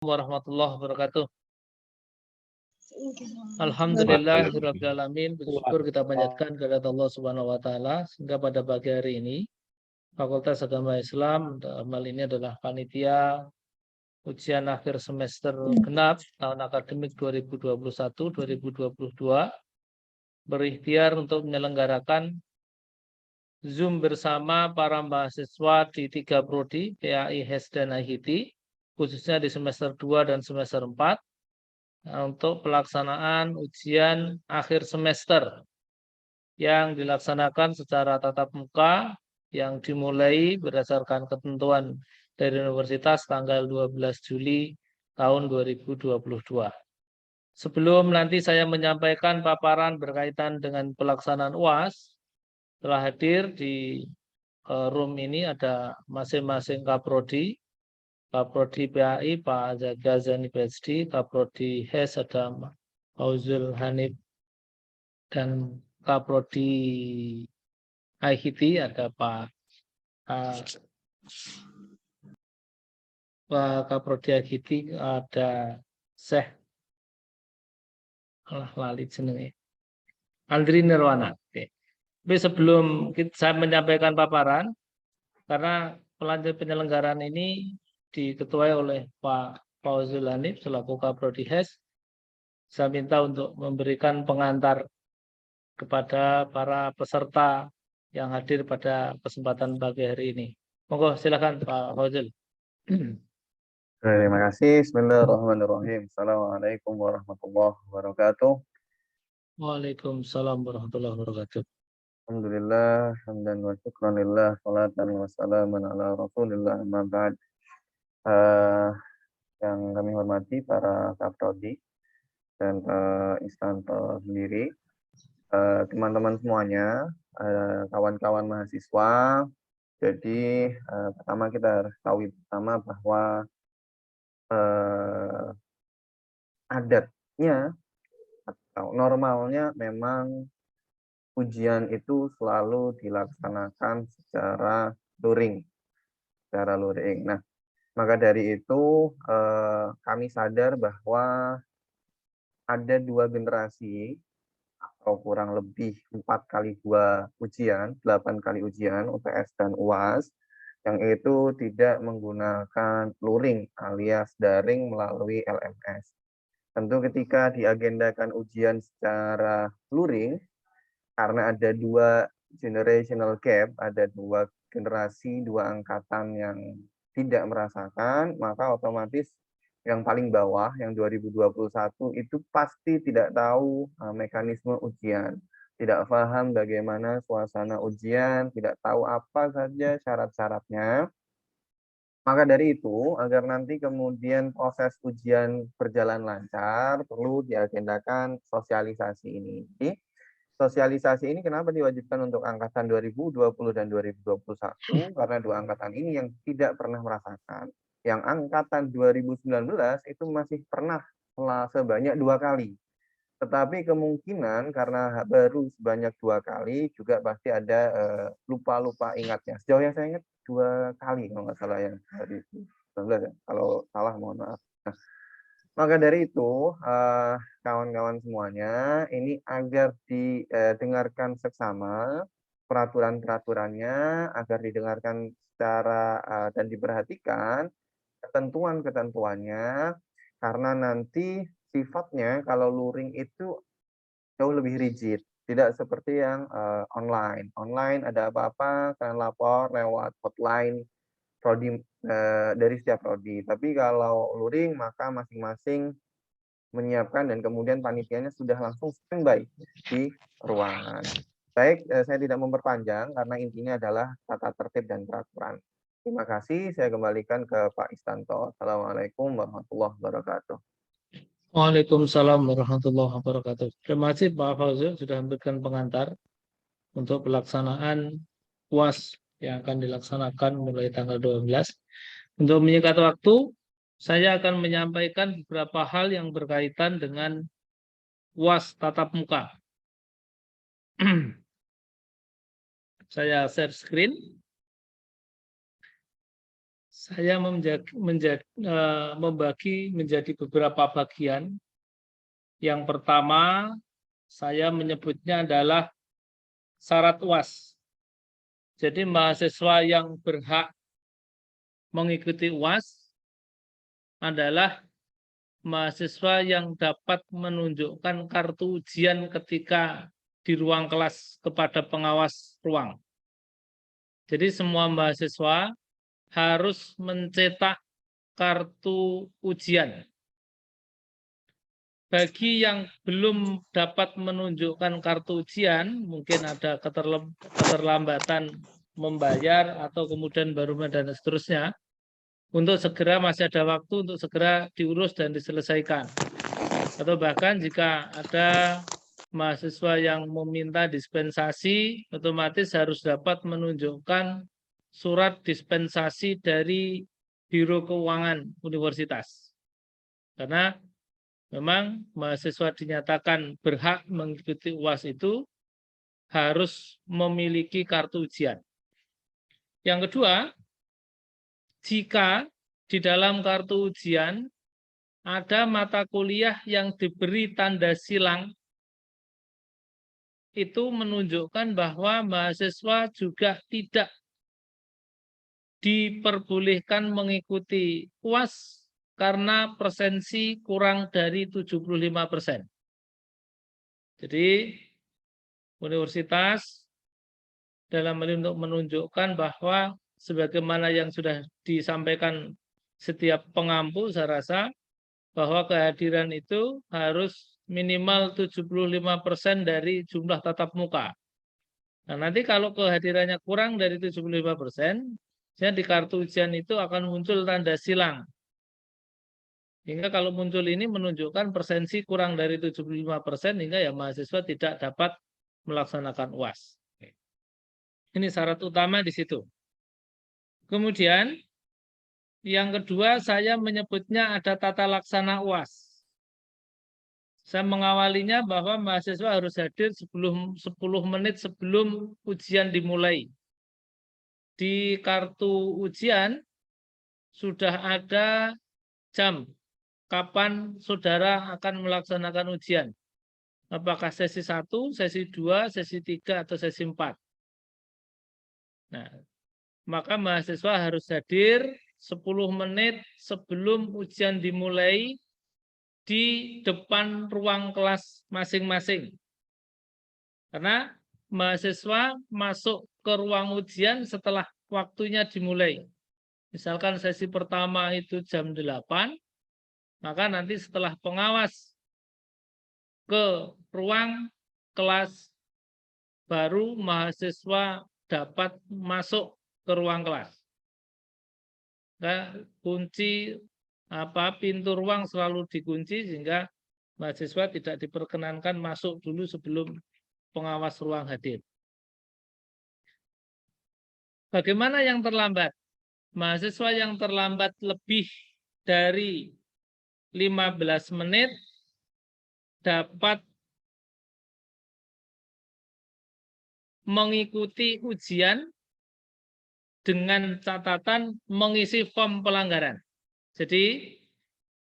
Warahmatullahi wabarakatuh. Alhamdulillahirabbil alamin. Bersyukur kita panjatkan kepada Allah Subhanahu wa taala sehingga pada pagi hari ini Fakultas Agama Islam dalam hal ini adalah panitia ujian akhir semester genap tahun akademik 2021-2022 berikhtiar untuk menyelenggarakan Zoom bersama para mahasiswa di 3 prodi PAI, HES dan IHT khususnya di semester 2 dan semester 4 untuk pelaksanaan ujian akhir semester yang dilaksanakan secara tatap muka yang dimulai berdasarkan ketentuan dari Universitas tanggal 12 Juli tahun 2022. Sebelum nanti saya menyampaikan paparan berkaitan dengan pelaksanaan UAS, telah hadir di room ini ada masing-masing kaprodi. Kaprodi PAI Pak Ghazani PhD, Kaprodi HES ada Fauzul Hanif, dan Kaprodi IHT ada Pak Kaprodi IHT ada Syekh lali jenenge Andri Nirwana. Oke. Tapi sebelum saya menyampaikan paparan, karena penyelenggaraan ini diketuai oleh Pak Fauzul Hanif selaku Kaprodi HES, saya minta untuk memberikan pengantar kepada para peserta yang hadir pada kesempatan pagi hari ini. Monggo silakan Pak Fauzul. Terima kasih. Bismillahirrahmanirrahim. Assalamualaikum warahmatullahi wabarakatuh. Waalaikumsalam warahmatullahi wabarakatuh. Alhamdulillah, hamdan wa syukran lillah, salatan wa salaman ala rasulillah, amma ba'd. Yang kami hormati para kaprodi dan instantor sendiri, teman-teman semuanya, kawan-kawan mahasiswa. Jadi pertama kita harus tahu bersama bahwa adatnya atau normalnya memang ujian itu selalu dilaksanakan secara luring. Nah, maka dari itu kami sadar bahwa ada 2 generasi atau kurang lebih 4 kali 2 ujian, 8 kali ujian UTS dan UAS yang itu tidak menggunakan luring alias daring melalui LMS. Tentu ketika diagendakan ujian secara luring, karena ada 2 generational gap, ada 2 generasi, 2 angkatan yang tidak merasakan, maka otomatis yang paling bawah, yang 2021 itu pasti tidak tahu mekanisme ujian, tidak paham bagaimana suasana ujian, tidak tahu apa saja syarat-syaratnya. Maka dari itu, agar nanti kemudian proses ujian berjalan lancar, perlu diagendakan sosialisasi ini. Sosialisasi ini kenapa diwajibkan untuk angkatan 2020 dan 2021? Karena 2 angkatan ini yang tidak pernah merasakan. Yang angkatan 2019 itu masih pernah sebanyak 2 kali. Tetapi kemungkinan karena baru sebanyak 2 kali, juga pasti ada lupa-lupa ingatnya. Sejauh yang saya ingat 2 kali kalau nggak salah ya, 2019 ya. Kalau salah mohon maaf. Nah, maka dari itu, kawan-kawan semuanya, ini agar didengarkan seksama peraturan-peraturannya, agar didengarkan secara dan diperhatikan ketentuan-ketentuannya, karena nanti sifatnya kalau luring itu jauh lebih rigid, tidak seperti yang online. Online ada apa-apa, kalian lapor lewat hotline prodi dari setiap prodi. Tapi kalau luring maka masing-masing menyiapkan dan kemudian panitianya sudah langsung standby di ruangan. Baik, saya tidak memperpanjang karena intinya adalah tata tertib dan peraturan. Terima kasih, saya kembalikan ke Pak Istanto. Assalamualaikum warahmatullahi wabarakatuh. Waalaikumsalam warahmatullahi wabarakatuh. Terima kasih Pak Fauzul sudah memberikan pengantar untuk pelaksanaan UAS yang akan dilaksanakan mulai tanggal 12. Untuk menyingkat waktu, saya akan menyampaikan beberapa hal yang berkaitan dengan UAS tatap muka. Saya share screen. saya membagi menjadi beberapa bagian. Yang pertama, saya menyebutnya adalah syarat UAS. Jadi mahasiswa yang berhak mengikuti UAS adalah mahasiswa yang dapat menunjukkan kartu ujian ketika di ruang kelas kepada pengawas ruang. Jadi semua mahasiswa harus mencetak kartu ujian. Bagi yang belum dapat menunjukkan kartu ujian, mungkin ada keterlambatan membayar atau kemudian baru dan seterusnya, untuk segera masih ada waktu untuk segera diurus dan diselesaikan. Atau bahkan jika ada mahasiswa yang meminta dispensasi, otomatis harus dapat menunjukkan surat dispensasi dari Biro Keuangan Universitas. Karena memang mahasiswa dinyatakan berhak mengikuti UAS itu harus memiliki kartu ujian. Yang kedua, jika di dalam kartu ujian ada mata kuliah yang diberi tanda silang, itu menunjukkan bahwa mahasiswa juga tidak diperbolehkan mengikuti UAS karena presensi kurang dari 75%. Jadi universitas dalam hal ini untuk menunjukkan bahwa sebagaimana yang sudah disampaikan setiap pengampu, saya rasa bahwa kehadiran itu harus minimal 75% dari jumlah tatap muka. Nah, nanti kalau kehadirannya kurang dari 75%, di kartu ujian itu akan muncul tanda silang. Hingga kalau muncul ini menunjukkan presensi kurang dari 75% hingga ya mahasiswa tidak dapat melaksanakan UAS. Ini syarat utama di situ. Kemudian yang kedua saya menyebutnya ada tata laksana UAS. Saya mengawalinya bahwa mahasiswa harus hadir 10 menit sebelum ujian dimulai. Di kartu ujian sudah ada jam kapan saudara akan melaksanakan ujian. Apakah sesi 1, sesi 2, sesi 3, atau sesi 4. Nah, maka mahasiswa harus hadir 10 menit sebelum ujian dimulai di depan ruang kelas masing-masing. Karena mahasiswa masuk ke ruang ujian setelah waktunya dimulai. Misalkan sesi pertama itu jam 8, maka nanti setelah pengawas ke ruang kelas, baru mahasiswa dapat masuk ke ruang kelas. Nah, kunci pintu ruang selalu dikunci sehingga mahasiswa tidak diperkenankan masuk dulu sebelum pengawas ruang hadir. Bagaimana yang terlambat? Mahasiswa yang terlambat lebih dari 15 menit dapat mengikuti ujian dengan catatan mengisi form pelanggaran. Jadi,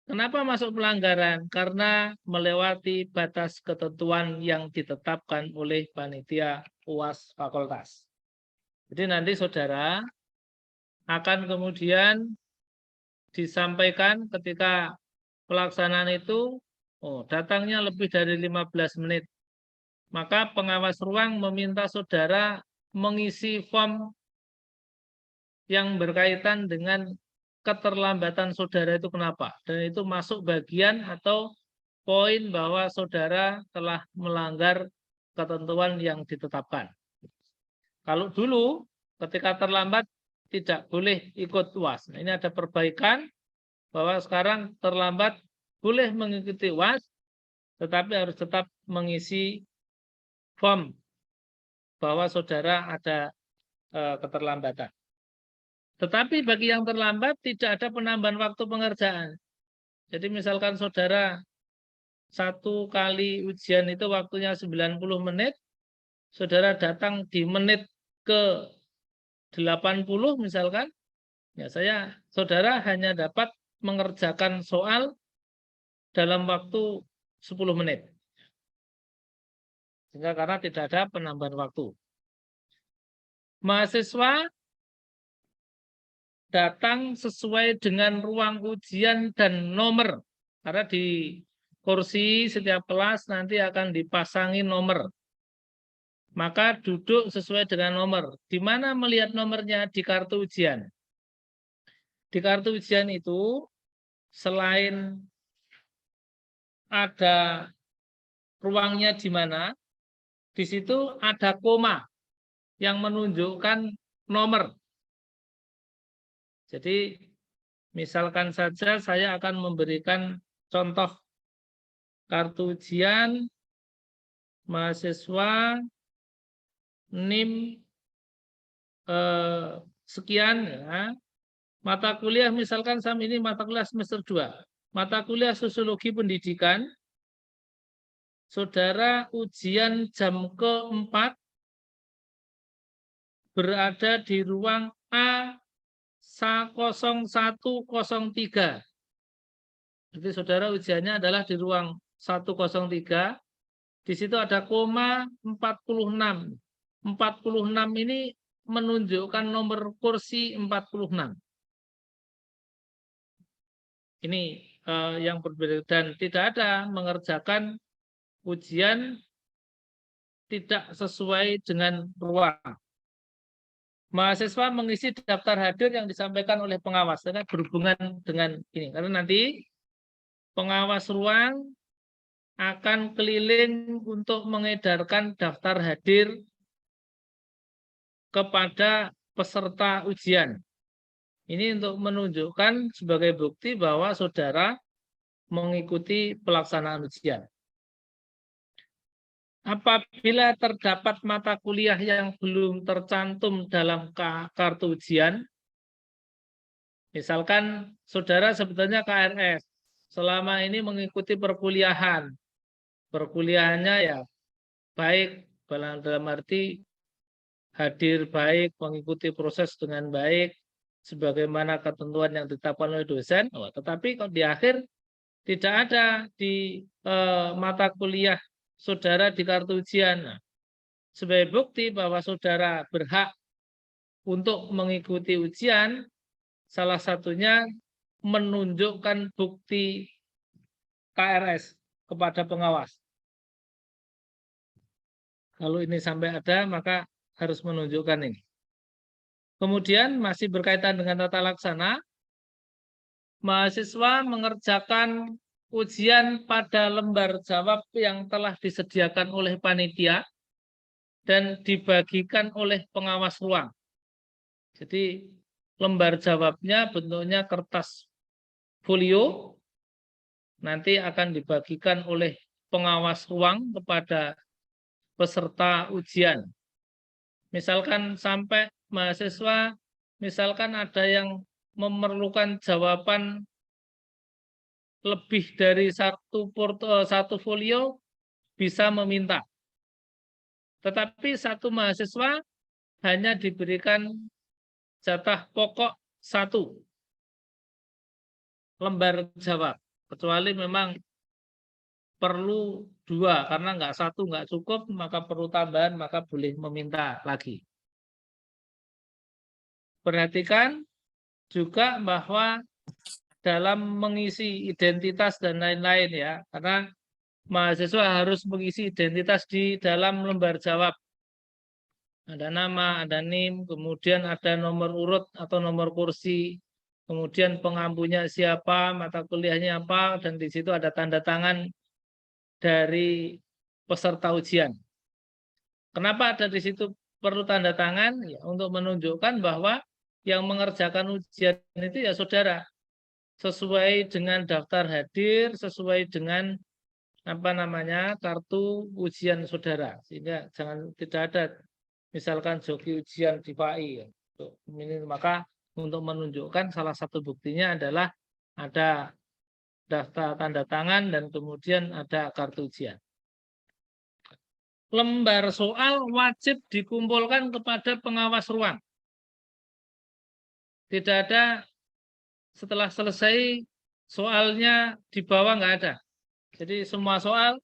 kenapa masuk pelanggaran? Karena melewati batas ketentuan yang ditetapkan oleh panitia UAS fakultas. Jadi nanti saudara akan kemudian disampaikan ketika pelaksanaan itu, datangnya lebih dari 15 menit. Maka pengawas ruang meminta saudara mengisi form yang berkaitan dengan keterlambatan saudara itu kenapa. Dan itu masuk bagian atau poin bahwa saudara telah melanggar ketentuan yang ditetapkan. Kalau dulu ketika terlambat tidak boleh ikut UAS. Nah, ini ada perbaikan bahwa sekarang terlambat boleh mengikuti UAS, tetapi harus tetap mengisi form bahwa saudara ada keterlambatan. Tetapi bagi yang terlambat tidak ada penambahan waktu pengerjaan. Jadi misalkan saudara satu kali ujian itu waktunya 90 menit, saudara datang di menit ke 80 misalkan, Ya, saudara hanya dapat mengerjakan soal dalam waktu 10 menit. Sehingga karena tidak ada penambahan waktu. Mahasiswa datang sesuai dengan ruang ujian dan nomor. Karena di kursi setiap kelas nanti akan dipasangi nomor. Maka duduk sesuai dengan nomor. Di mana melihat nomornya? Di kartu ujian. Di kartu ujian itu selain ada ruangnya di mana, di situ ada koma yang menunjukkan nomor. Jadi misalkan saja saya akan memberikan contoh kartu ujian mahasiswa NIM sekian ya. Mata kuliah misalkan ini mata kuliah semester 2. Mata kuliah sosiologi pendidikan. Saudara ujian jam ke-4 berada di ruang A0103. Jadi saudara ujiannya adalah di ruang 103. Di situ ada koma 46. 46 ini menunjukkan nomor kursi 46. Ini yang berbeda dan tidak ada mengerjakan ujian tidak sesuai dengan ruang. Mahasiswa mengisi daftar hadir yang disampaikan oleh pengawas karena berhubungan dengan ini. Karena nanti pengawas ruang akan keliling untuk mengedarkan daftar hadir kepada peserta ujian. Ini untuk menunjukkan sebagai bukti bahwa saudara mengikuti pelaksanaan ujian. Apabila terdapat mata kuliah yang belum tercantum dalam kartu ujian, misalkan saudara sebetulnya KRS, selama ini mengikuti perkuliahan. Perkuliahannya ya baik, dalam arti hadir baik, mengikuti proses dengan baik, sebagaimana ketentuan yang ditetapkan oleh dosen, tetapi kalau di akhir tidak ada di mata kuliah saudara di kartu ujian. Nah, sebagai bukti bahwa saudara berhak untuk mengikuti ujian, salah satunya menunjukkan bukti KRS kepada pengawas. Kalau ini sampai ada, maka harus menunjukkan ini. Kemudian masih berkaitan dengan tata laksana, mahasiswa mengerjakan ujian pada lembar jawab yang telah disediakan oleh panitia dan dibagikan oleh pengawas ruang. Jadi lembar jawabnya bentuknya kertas folio, nanti akan dibagikan oleh pengawas ruang kepada peserta ujian. Misalkan sampai mahasiswa, misalkan ada yang memerlukan jawaban lebih dari satu folio, bisa meminta. Tetapi satu mahasiswa hanya diberikan jatah pokok 1 lembar jawab. Kecuali memang perlu 2, karena nggak 1 nggak cukup, maka perlu tambahan, maka boleh meminta lagi. Perhatikan juga bahwa dalam mengisi identitas dan lain-lain ya, karena mahasiswa harus mengisi identitas di dalam lembar jawab. Ada nama, ada NIM, kemudian ada nomor urut atau nomor kursi, kemudian pengampunya siapa, mata kuliahnya apa, dan di situ ada tanda tangan dari peserta ujian. Kenapa ada di situ perlu tanda tangan? Ya, untuk menunjukkan bahwa yang mengerjakan ujian itu ya saudara, sesuai dengan daftar hadir, sesuai dengan kartu ujian saudara, sehingga tidak ada misalkan joki ujian di PAI. Maka untuk menunjukkan salah satu buktinya adalah ada daftar tanda tangan dan kemudian ada kartu ujian. Lembar soal wajib dikumpulkan kepada pengawas ruang. Tidak ada setelah selesai soalnya di bawah nggak ada. Jadi semua soal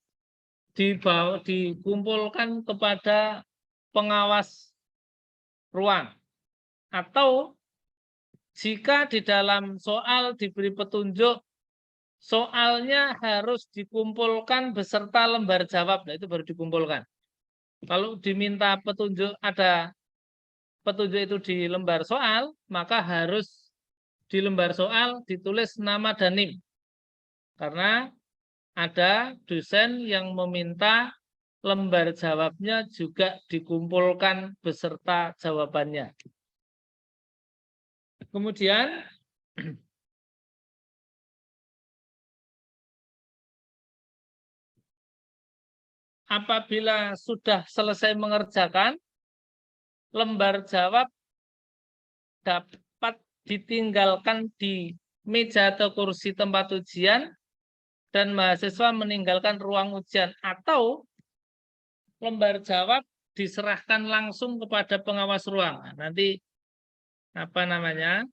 dikumpulkan kepada pengawas ruang. Atau jika di dalam soal diberi petunjuk, soalnya harus dikumpulkan beserta lembar jawab, nah itu baru dikumpulkan. Kalau diminta petunjuk, ada petunjuk itu di lembar soal, maka harus di lembar soal ditulis nama dan NIM. Karena ada dosen yang meminta lembar jawabnya juga dikumpulkan beserta jawabannya. Kemudian apabila sudah selesai mengerjakan, lembar jawab dapat ditinggalkan di meja atau kursi tempat ujian dan mahasiswa meninggalkan ruang ujian, atau lembar jawab diserahkan langsung kepada pengawas ruang. Nanti apa namanya?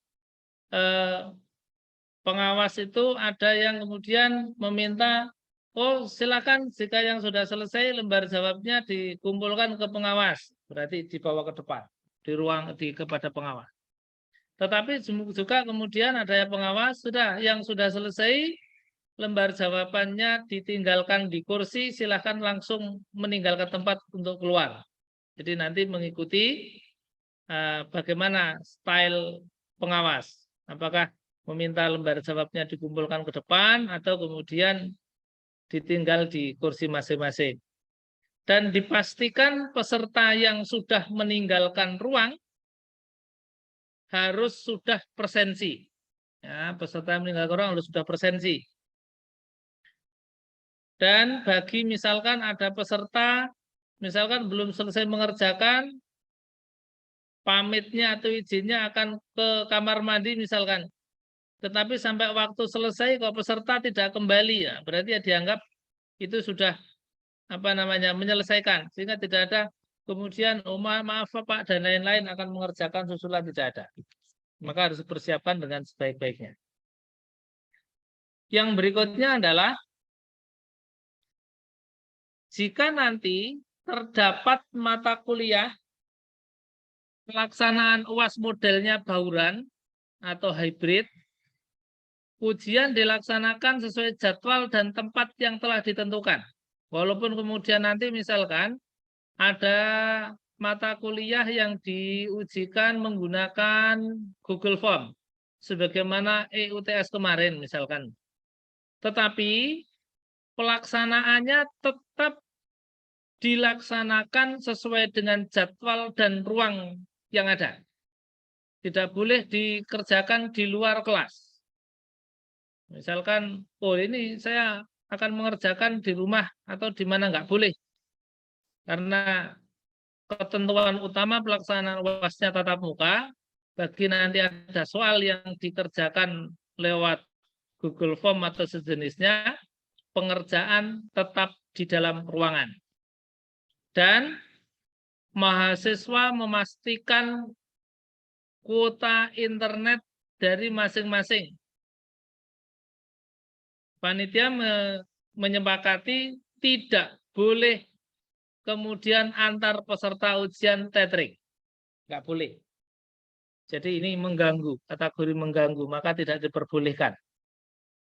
Pengawas itu ada yang kemudian meminta, oh silakan jika yang sudah selesai lembar jawabnya dikumpulkan ke pengawas, berarti dibawa ke depan di ruang kepada pengawas. Tetapi juga kemudian ada yang pengawas yang sudah selesai lembar jawabannya ditinggalkan di kursi, silakan langsung meninggalkan tempat untuk keluar. Jadi nanti mengikuti bagaimana style pengawas, apakah meminta lembar jawabnya dikumpulkan ke depan atau kemudian ditinggal di kursi masing-masing. Dan dipastikan peserta yang sudah meninggalkan ruang harus sudah presensi. Ya, peserta yang meninggalkan ruang harus sudah presensi. Dan bagi misalkan ada peserta, misalkan belum selesai mengerjakan, pamitnya atau izinnya akan ke kamar mandi misalkan. Tetapi sampai waktu selesai kalau peserta tidak kembali, ya berarti ya dianggap itu sudah menyelesaikan, sehingga tidak ada kemudian maaf Pak dan lain-lain akan mengerjakan susulan, tidak ada. Maka harus dipersiapkan dengan sebaik-baiknya. Yang berikutnya adalah jika nanti terdapat mata kuliah pelaksanaan UAS modelnya bauran atau hybrid, ujian dilaksanakan sesuai jadwal dan tempat yang telah ditentukan. Walaupun kemudian nanti misalkan ada mata kuliah yang diujikan menggunakan Google Form, sebagaimana EUTS kemarin misalkan. Tetapi pelaksanaannya tetap dilaksanakan sesuai dengan jadwal dan ruang yang ada. Tidak boleh dikerjakan di luar kelas. Misalkan, oh ini saya akan mengerjakan di rumah atau di mana, nggak boleh. Karena ketentuan utama pelaksanaan UASnya tatap muka, bagi nanti ada soal yang dikerjakan lewat Google Form atau sejenisnya, pengerjaan tetap di dalam ruangan. Dan mahasiswa memastikan kuota internet dari masing-masing. Panitia menyepakati tidak boleh kemudian antar peserta ujian tethering. Nggak boleh. Jadi ini mengganggu, kategori mengganggu, maka tidak diperbolehkan.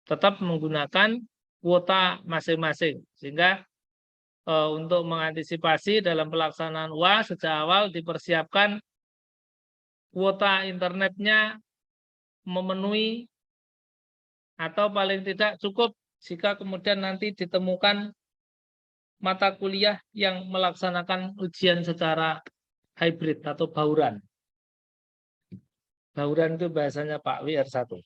Tetap menggunakan kuota masing-masing. Sehingga untuk mengantisipasi dalam pelaksanaan UAS sejak awal dipersiapkan kuota internetnya memenuhi atau paling tidak cukup jika kemudian nanti ditemukan mata kuliah yang melaksanakan ujian secara hybrid atau bauran. Bauran itu bahasanya Pak WR1.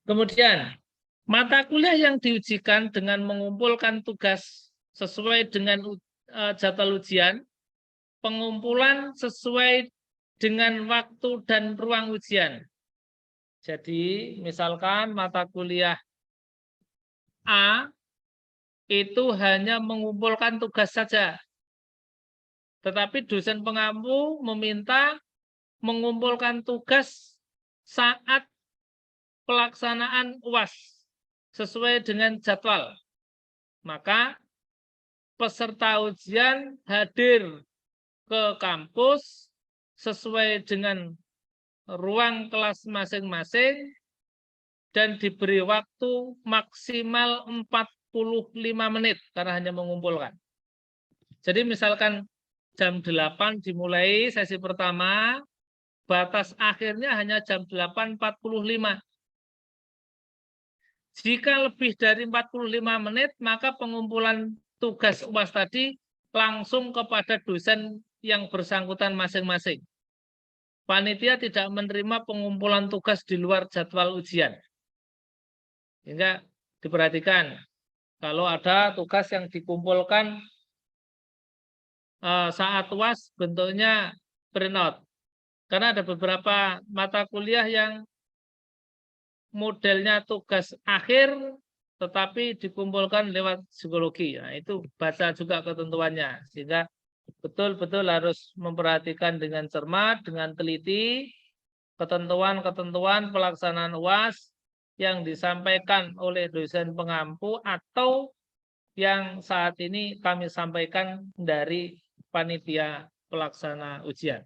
Kemudian, mata kuliah yang diujikan dengan mengumpulkan tugas sesuai dengan jadwal ujian, pengumpulan sesuai dengan waktu dan ruang ujian. Jadi, misalkan mata kuliah A itu hanya mengumpulkan tugas saja. Tetapi dosen pengampu meminta mengumpulkan tugas saat pelaksanaan UAS sesuai dengan jadwal, maka peserta ujian hadir ke kampus sesuai dengan ruang kelas masing-masing dan diberi waktu maksimal 45 menit karena hanya mengumpulkan. Jadi misalkan jam 8 dimulai sesi pertama, batas akhirnya hanya jam 8.45. Jika lebih dari 45 menit, maka pengumpulan tugas UAS tadi langsung kepada dosen yang bersangkutan masing-masing. Panitia tidak menerima pengumpulan tugas di luar jadwal ujian. Sehingga diperhatikan, kalau ada tugas yang dikumpulkan saat UAS bentuknya printout. Karena ada beberapa mata kuliah yang modelnya tugas akhir tetapi dikumpulkan lewat psikologi. Nah, itu baca juga ketentuannya. Sehingga betul-betul harus memperhatikan dengan cermat, dengan teliti ketentuan-ketentuan pelaksanaan UAS yang disampaikan oleh dosen pengampu atau yang saat ini kami sampaikan dari panitia pelaksana ujian.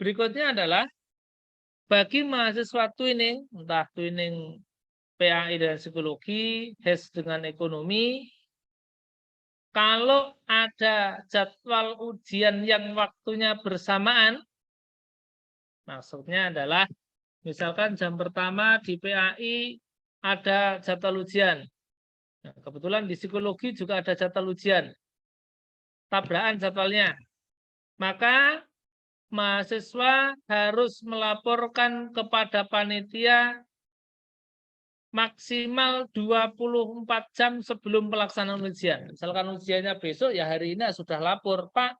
Berikutnya adalah bagi mahasiswa twinning, entah twinning PAI dan psikologi, HES dengan ekonomi, kalau ada jadwal ujian yang waktunya bersamaan, maksudnya adalah misalkan jam pertama di PAI ada jadwal ujian. Nah, kebetulan di psikologi juga ada jadwal ujian. Tabrakan jadwalnya. Maka mahasiswa harus melaporkan kepada panitia maksimal 24 jam sebelum pelaksanaan ujian. Misalkan ujiannya besok, ya hari ini sudah lapor, Pak,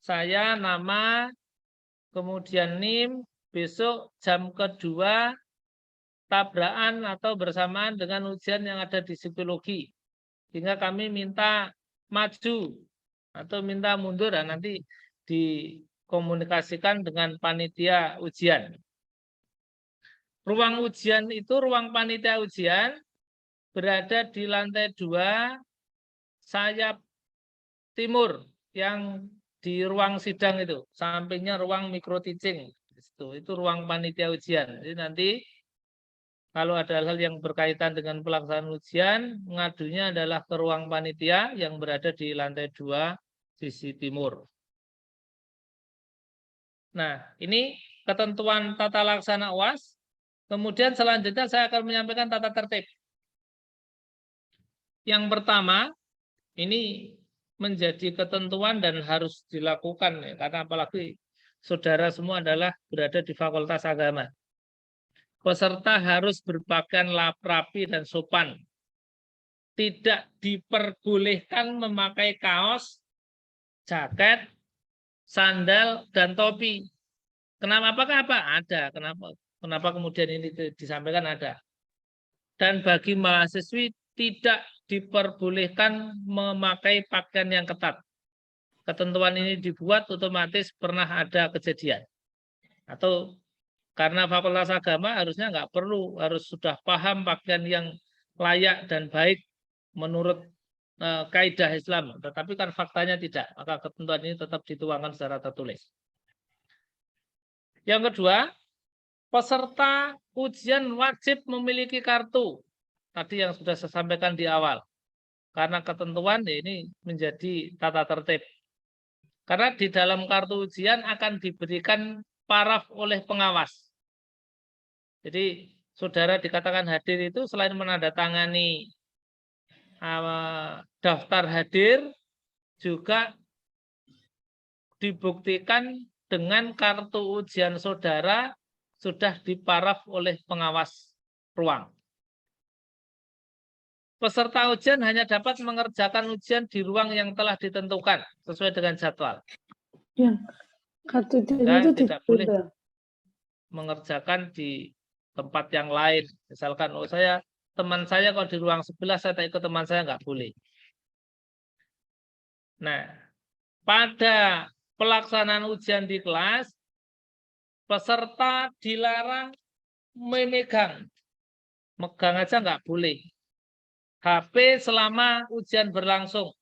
saya nama, kemudian NIM, besok jam kedua, tabrakan atau bersamaan dengan ujian yang ada di psikologi. Sehingga kami minta maju atau minta mundur, dan nanti dikomunikasikan dengan panitia ujian. Ruang ujian itu, ruang panitia ujian berada di lantai 2 sayap timur yang di ruang sidang itu, sampingnya ruang mikro teaching. Itu ruang panitia ujian. Jadi nanti kalau ada hal-hal yang berkaitan dengan pelaksanaan ujian, ngadunya adalah ke ruang panitia yang berada di lantai 2 sisi timur. Nah, ini ketentuan tata laksana UAS. Kemudian selanjutnya saya akan menyampaikan tata tertib. Yang pertama, ini menjadi ketentuan dan harus dilakukan, ya, karena apalagi saudara semua adalah berada di Fakultas Agama. Peserta harus berpakaian rapi dan sopan. Tidak diperbolehkan memakai kaos, jaket, sandal, dan topi. Kenapa? Apakah apa? Ada. Kenapa kemudian ini disampaikan ada. Dan bagi mahasiswi tidak diperbolehkan memakai pakaian yang ketat. Ketentuan ini dibuat otomatis pernah ada kejadian. Atau karena Fakultas Agama harusnya nggak perlu, harus sudah paham pakaian yang layak dan baik menurut kaidah Islam. Tetapi kan faktanya tidak, maka ketentuan ini tetap dituangkan secara tertulis. Yang kedua, peserta ujian wajib memiliki kartu. Tadi yang sudah saya sampaikan di awal. Karena ketentuan ini menjadi tata tertib. Karena di dalam kartu ujian akan diberikan paraf oleh pengawas. Jadi saudara dikatakan hadir itu selain menandatangani daftar hadir, juga dibuktikan dengan kartu ujian saudara sudah diparaf oleh pengawas ruang. Peserta ujian hanya dapat mengerjakan ujian di ruang yang telah ditentukan sesuai dengan jadwal. Ya, kartu ujian Dan itu tidak boleh mengerjakan di tempat yang lain. Misalkan, oh teman saya kalau di ruang sebelah, saya tak ikut teman saya, nggak boleh. Nah, pada pelaksanaan ujian di kelas, peserta dilarang memegang. Megang aja nggak boleh. HP selama ujian berlangsung.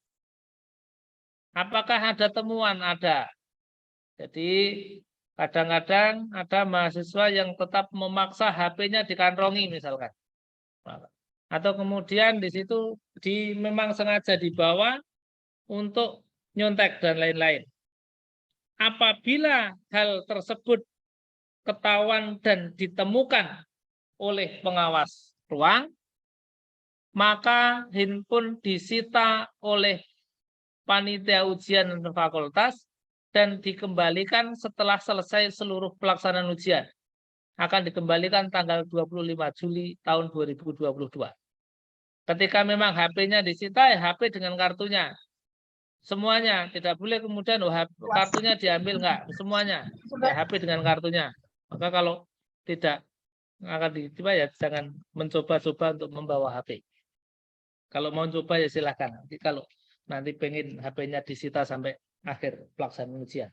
Apakah ada temuan? Ada. Jadi kadang-kadang ada mahasiswa yang tetap memaksa HP-nya dikantongi misalkan. Atau kemudian di situ memang sengaja dibawa untuk nyontek dan lain-lain. Apabila hal tersebut ketahuan dan ditemukan oleh pengawas ruang, maka handphone disita oleh panitia ujian dan fakultas dan dikembalikan setelah selesai seluruh pelaksanaan ujian. Akan dikembalikan tanggal 25 Juli tahun 2022. Ketika memang HP-nya disita, ya HP dengan kartunya. Semuanya, tidak boleh kemudian kartunya diambil, enggak. Semuanya, ya HP dengan kartunya. Maka kalau tidak akan ditiba, ya jangan mencoba-coba untuk membawa HP. Kalau mau coba ya silahkan. Nanti kalau nanti pengen HP-nya disita sampai akhir pelaksanaan ujian.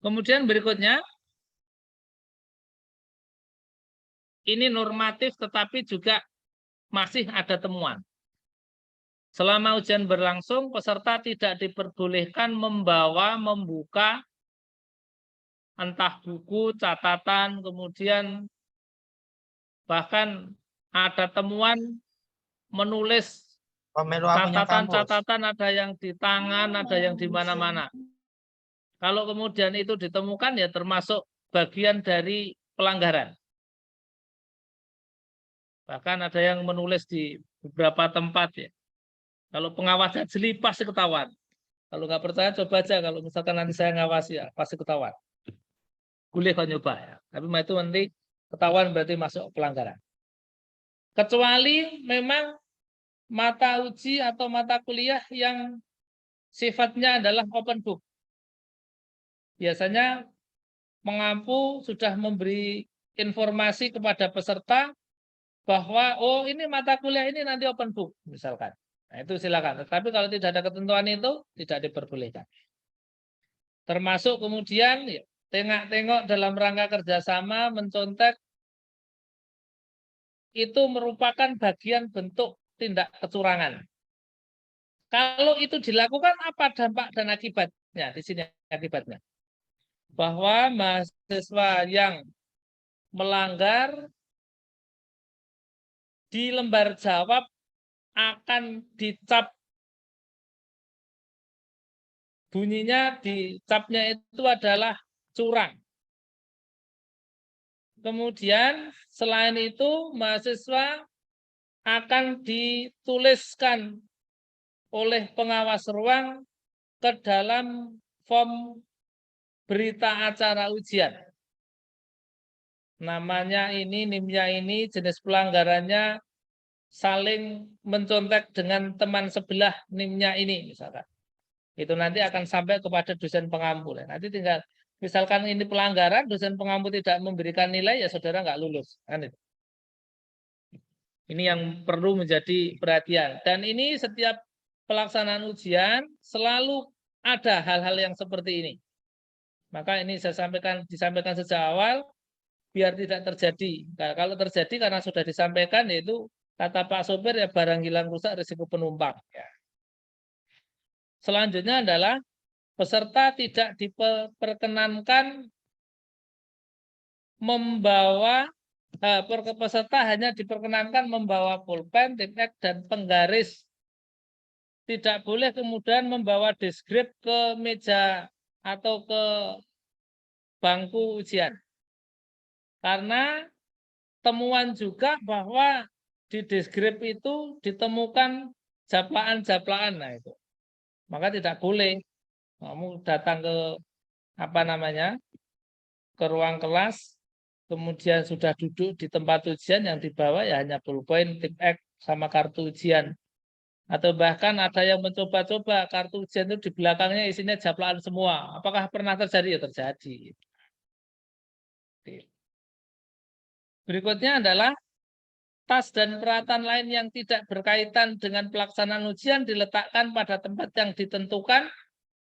Kemudian berikutnya, ini normatif tetapi juga masih ada temuan. Selama ujian berlangsung, peserta tidak diperbolehkan membuka entah buku, catatan, kemudian bahkan ada temuan menulis catatan-catatan, ada yang di tangan, ada yang di mana-mana. Kalau kemudian itu ditemukan, ya termasuk bagian dari pelanggaran. Bahkan ada yang menulis di beberapa tempat ya. Kalau pengawasnya jeli pasti ketahuan. Kalau nggak percaya coba aja. Kalau misalkan nanti saya ngawasi ya pasti ketahuan. Boleh kau nyoba ya. Tapi itu nanti ketahuan berarti masuk pelanggaran. Kecuali memang mata uji atau mata kuliah yang sifatnya adalah open book. Biasanya pengampu sudah memberi informasi kepada peserta bahwa oh ini mata kuliah ini nanti open book misalkan. Nah, itu silakan. Tetapi kalau tidak ada ketentuan itu tidak diperbolehkan. Termasuk kemudian ya, tengok-tengok dalam rangka kerjasama mencontek itu merupakan bagian bentuk tindak kecurangan. Kalau itu dilakukan apa dampak dan akibatnya? Di sini akibatnya. Bahwa mahasiswa yang melanggar di lembar jawab akan dicap, bunyinya dicapnya itu adalah curang. Kemudian selain itu mahasiswa akan dituliskan oleh pengawas ruang ke dalam form berita acara ujian. Namanya ini, NIM-nya ini, jenis pelanggarannya saling mencontek dengan teman sebelah NIM-nya ini misalkan. Itu nanti akan sampai kepada dosen pengampu. Nanti tinggal misalkan ini pelanggaran, dosen pengampu tidak memberikan nilai, ya saudara nggak lulus. Kan itu. Ini yang perlu menjadi perhatian. Dan ini setiap pelaksanaan ujian selalu ada hal-hal yang seperti ini. Maka ini saya disampaikan sejak awal biar tidak terjadi. Nah, kalau terjadi karena sudah disampaikan yaitu kata Pak sopir ya barang hilang rusak risiko penumpang. Ya. Selanjutnya adalah peserta tidak diperkenankan membawa peserta hanya diperkenankan membawa pulpen, titik dan penggaris. Tidak boleh kemudian membawa deskrip ke meja atau ke bangku ujian. Karena temuan juga bahwa di deskrip itu ditemukan japlaan-japlaan. Nah itu. Maka tidak boleh kamu datang ke ke ruang kelas, kemudian sudah duduk di tempat ujian yang dibawa ya hanya pulpen, tip X sama kartu ujian. Atau bahkan ada yang mencoba-coba kartu ujian itu di belakangnya isinya japlaan semua. Apakah pernah terjadi? Ya terjadi. Berikutnya adalah tas dan peralatan lain yang tidak berkaitan dengan pelaksanaan ujian diletakkan pada tempat yang ditentukan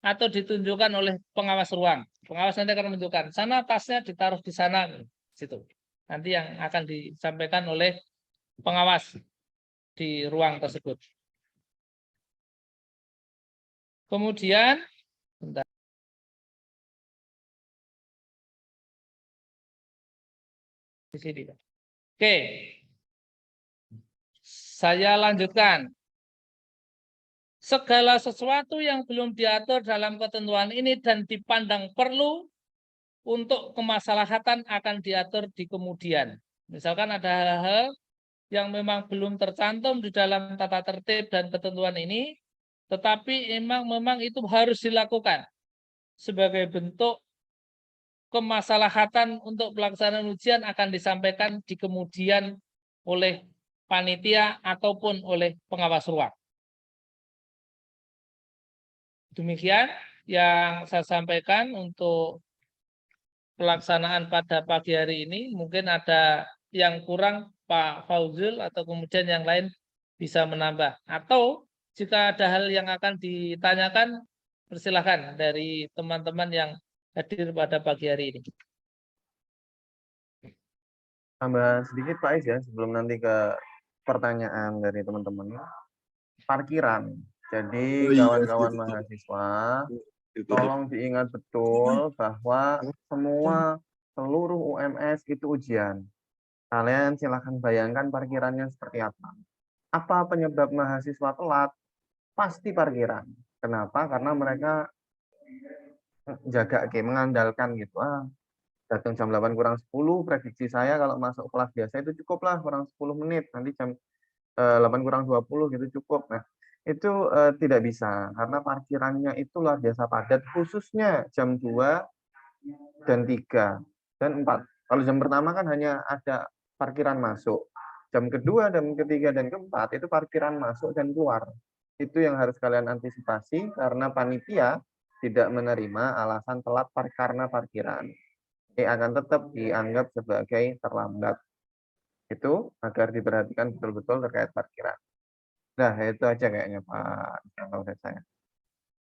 atau ditunjukkan oleh pengawas ruang. Pengawas nanti akan menunjukkan, sana tasnya ditaruh di sana, situ. Nanti yang akan disampaikan oleh pengawas di ruang tersebut. Kemudian, bentar. Di sini. Oke, saya lanjutkan. Segala sesuatu yang belum diatur dalam ketentuan ini dan dipandang perlu untuk kemaslahatan akan diatur di kemudian. Misalkan ada hal-hal yang memang belum tercantum di dalam tata tertib dan ketentuan ini, tetapi memang itu harus dilakukan sebagai bentuk kemaslahatan untuk pelaksanaan ujian akan disampaikan di kemudian oleh panitia ataupun oleh pengawas ruang. Demikian yang saya sampaikan untuk pelaksanaan pada pagi hari ini. Mungkin ada yang kurang Pak Fauzul atau kemudian yang lain bisa menambah. Atau jika ada hal yang akan ditanyakan, persilahkan dari teman-teman yang hadir pada pagi hari ini. Tambah sedikit Pak Is ya, sebelum nanti ke pertanyaan dari teman-teman. Parkiran. Jadi kawan-kawan mahasiswa, tolong diingat betul bahwa semua seluruh UMS itu ujian. Kalian silahkan bayangkan parkirannya seperti apa. Apa penyebab mahasiswa telat? Pasti parkiran. Kenapa? Karena mereka mengandalkan gitu. Datang jam 8 kurang 10, prediksi saya kalau masuk kelas biasa itu cukuplah kurang 10 menit. Nanti jam 8 kurang 20 gitu cukup. Nah, itu tidak bisa karena parkirannya itu luar biasa padat, khususnya jam 2 dan 3 dan 4. Kalau jam pertama kan hanya ada parkiran masuk. Jam kedua dan ketiga dan keempat itu parkiran masuk dan keluar. Itu yang harus kalian antisipasi karena panitia tidak menerima alasan telat karena parkiran. Ini akan tetap dianggap sebagai terlambat. Itu agar diperhatikan betul-betul terkait parkiran. Nah, itu aja kayaknya Pak kalau dari saya.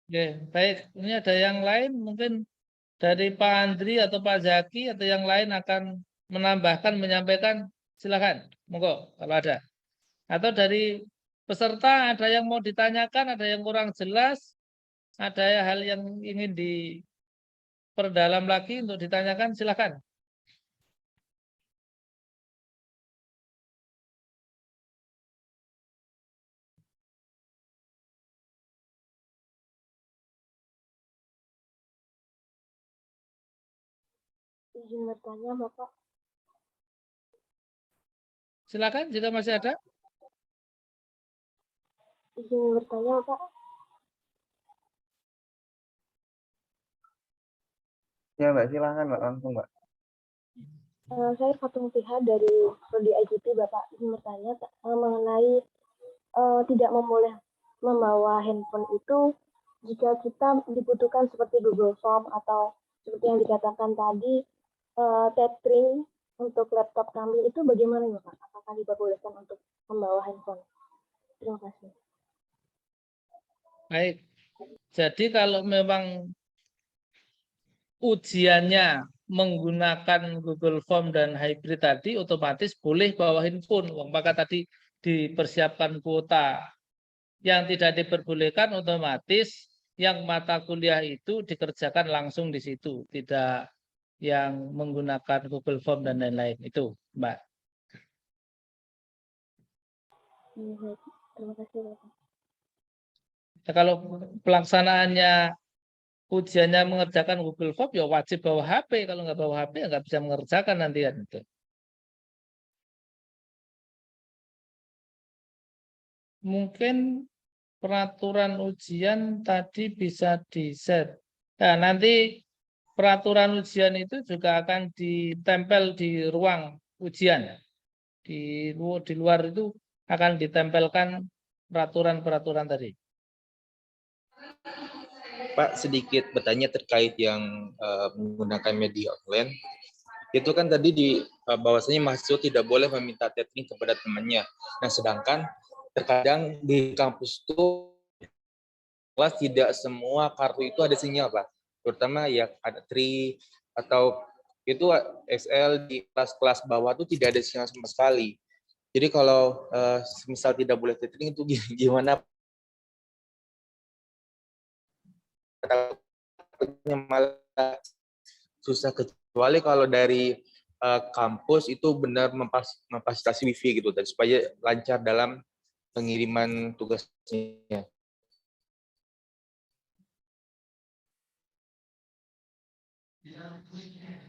Oke, baik. Ini ada yang lain mungkin dari Pak Andri atau Pak Zaki atau yang lain akan menambahkan, menyampaikan, silakan. Monggo kalau ada. Atau dari peserta ada yang mau ditanyakan, ada yang kurang jelas, ada hal yang ingin diperdalam lagi untuk ditanyakan, silakan. Izin bertanya, Bapak. Silakan jika masih ada. Izin bertanya, Bapak. Ya Mbak, silakan Mbak, langsung Mbak. Saya Fatung Tiha dari Prodi ICT, Bapak. Izin bertanya mengenai tidak memboleh membawa handphone itu jika kita dibutuhkan seperti Google Form atau seperti yang dikatakan tadi, tethering untuk laptop kami itu bagaimana ya Pak? Apakah diperbolehkan untuk membawa handphone? Terima kasih. Baik. Jadi kalau memang ujiannya menggunakan Google Form dan hybrid tadi, otomatis boleh bawa handphone. Maka tadi dipersiapkan kuota. Yang tidak diperbolehkan otomatis yang mata kuliah itu dikerjakan langsung di situ, tidak yang menggunakan Google Form dan lain-lain. Itu, Mbak. Terima kasih, Bapak. Kalau pelaksanaannya ujiannya mengerjakan Google Form, ya wajib bawa HP. Kalau nggak bawa HP, ya nggak bisa mengerjakan nanti. Itu. Mungkin peraturan ujian tadi bisa di-share. Nah, nanti peraturan ujian itu juga akan ditempel di ruang ujian. Di luar itu akan ditempelkan peraturan-peraturan tadi. Pak, sedikit bertanya terkait yang menggunakan media online. Itu kan tadi bahwasanya mahasiswa tidak boleh meminta tethering kepada temannya. Nah, sedangkan terkadang di kampus itu kelas tidak semua kartu itu ada sinyal, Pak. Terutama ya ada tri atau itu XL di kelas-kelas bawah itu tidak ada sinyal sama sekali. Jadi kalau misal tidak boleh tethering itu gimana? Malah susah, kecuali kalau dari kampus itu benar memfasilitasi wifi gitu, dan supaya lancar dalam pengiriman tugasnya.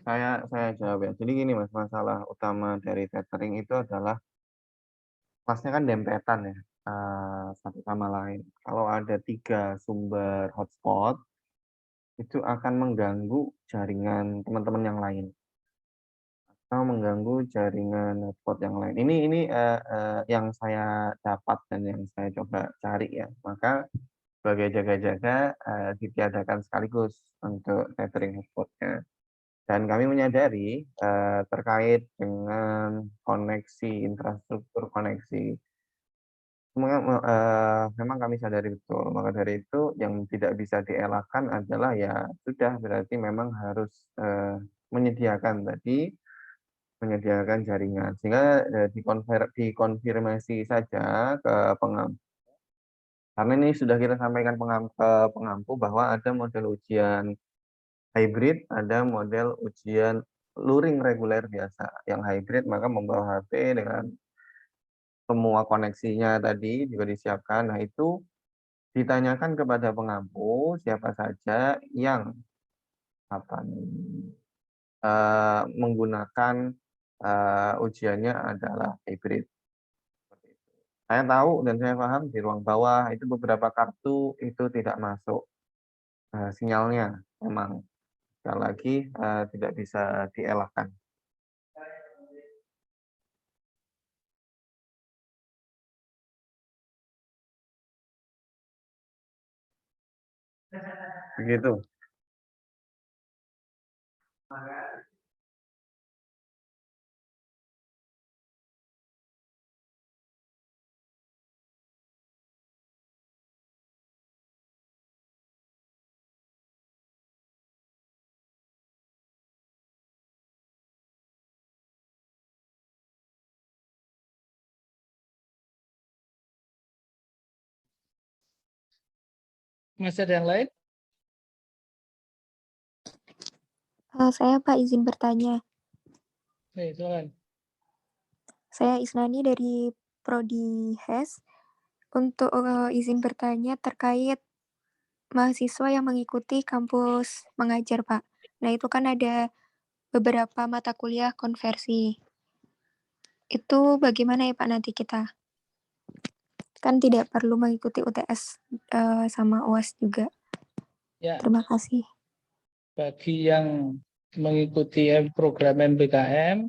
Saya jawab ya. Jadi gini Mas, masalah utama dari tethering itu adalah kelasnya kan dempetan ya, satu sama lain. Kalau ada 3 sumber hotspot, itu akan mengganggu jaringan teman-teman yang lain, atau mengganggu jaringan hotspot yang lain. Ini yang saya dapat dan yang saya coba cari ya. Maka sebagai jaga-jaga, ditiadakan sekaligus untuk tethering hotspot-nya. Dan kami menyadari, terkait dengan koneksi, infrastruktur koneksi, memang kami sadari betul. Maka dari itu yang tidak bisa dielakkan adalah ya sudah, berarti memang harus, menyediakan jaringan. Sehingga, dikonfirmasi saja ke pengampu, karena ini sudah kita sampaikan ke pengampu bahwa ada model ujian hybrid, ada model ujian luring reguler biasa. Yang hybrid maka membawa HP dengan semua koneksinya tadi juga disiapkan. Nah, itu ditanyakan kepada pengampu siapa saja yang menggunakan, ujiannya adalah hybrid. Seperti itu. Saya tahu dan saya paham di ruang bawah itu beberapa kartu itu tidak masuk, sinyalnya memang. Sekali lagi, tidak bisa dielakkan. Begitu. Masih ada yang lain? Saya Pak izin bertanya. Silakan. Saya Isnani dari Prodi HES. Untuk izin bertanya terkait mahasiswa yang mengikuti kampus mengajar, Pak. Nah, itu kan ada beberapa mata kuliah konversi. Itu bagaimana ya Pak nanti kita? Kan tidak perlu mengikuti UTS sama UAS juga. Ya, Terima kasih. bagi yang mengikuti program MBKM,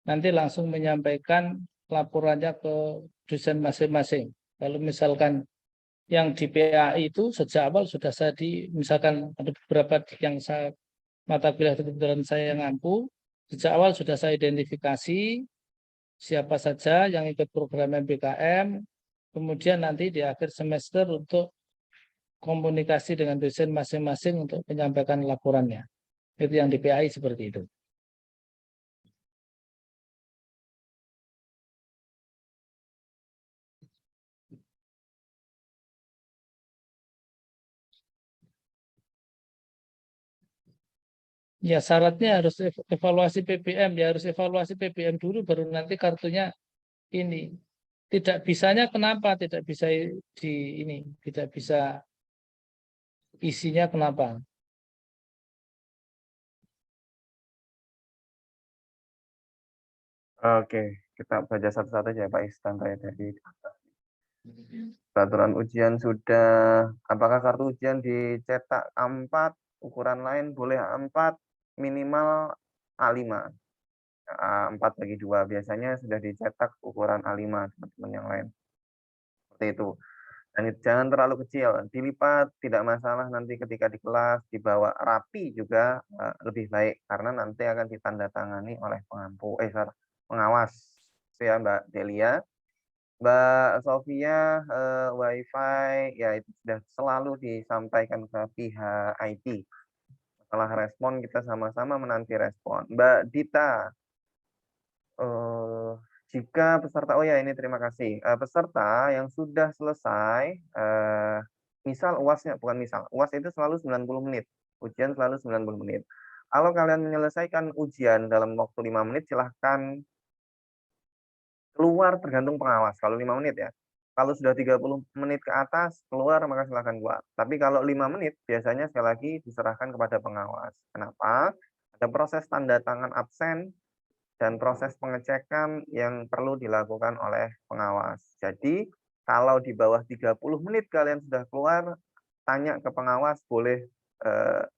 nanti langsung menyampaikan laporannya ke dosen masing-masing. Kalau misalkan yang di PAI itu sejak awal sudah misalkan ada beberapa yang mata kuliah kebetulan saya yang ngampu, sejak awal sudah saya identifikasi siapa saja yang ikut program MBKM, kemudian nanti di akhir semester untuk komunikasi dengan dosen masing-masing untuk menyampaikan laporannya. Itu yang di PAI seperti itu. Ya, syaratnya harus evaluasi PPM, ya harus evaluasi PPM dulu baru nanti kartunya ini. Tidak bisanya kenapa? Tidak bisa tidak bisa isinya kenapa? Oke, kita baca satu-satu aja Pak Istan dari peraturan ujian sudah, apakah kartu ujian dicetak A4, ukuran lain boleh A4, minimal A5. A4/2 biasanya sudah dicetak ukuran A5 teman-teman yang lain. Seperti itu. Dan jangan terlalu kecil, dilipat tidak masalah, nanti ketika di kelas dibawa rapi juga lebih baik karena nanti akan ditandatangani oleh pengampu, pengawas. Itu ya Mbak Delia. Mbak Sofia, WiFi ya itu sudah selalu disampaikan ke pihak IT. Setelah respon kita sama-sama menanti respon. Mbak Dita, jika peserta, oh ya ini terima kasih. Peserta yang sudah selesai, misal UASnya, bukan misal, UAS itu selalu 90 menit. Ujian selalu 90 menit. Kalau kalian menyelesaikan ujian dalam waktu 5 menit, silahkan keluar tergantung pengawas. Kalau 5 menit ya. Kalau sudah 30 menit ke atas, keluar maka silahkan keluar. Tapi kalau 5 menit, biasanya sekali lagi diserahkan kepada pengawas. Kenapa? Ada proses tanda tangan absen dan proses pengecekan yang perlu dilakukan oleh pengawas. Jadi, kalau di bawah 30 menit kalian sudah keluar, tanya ke pengawas, boleh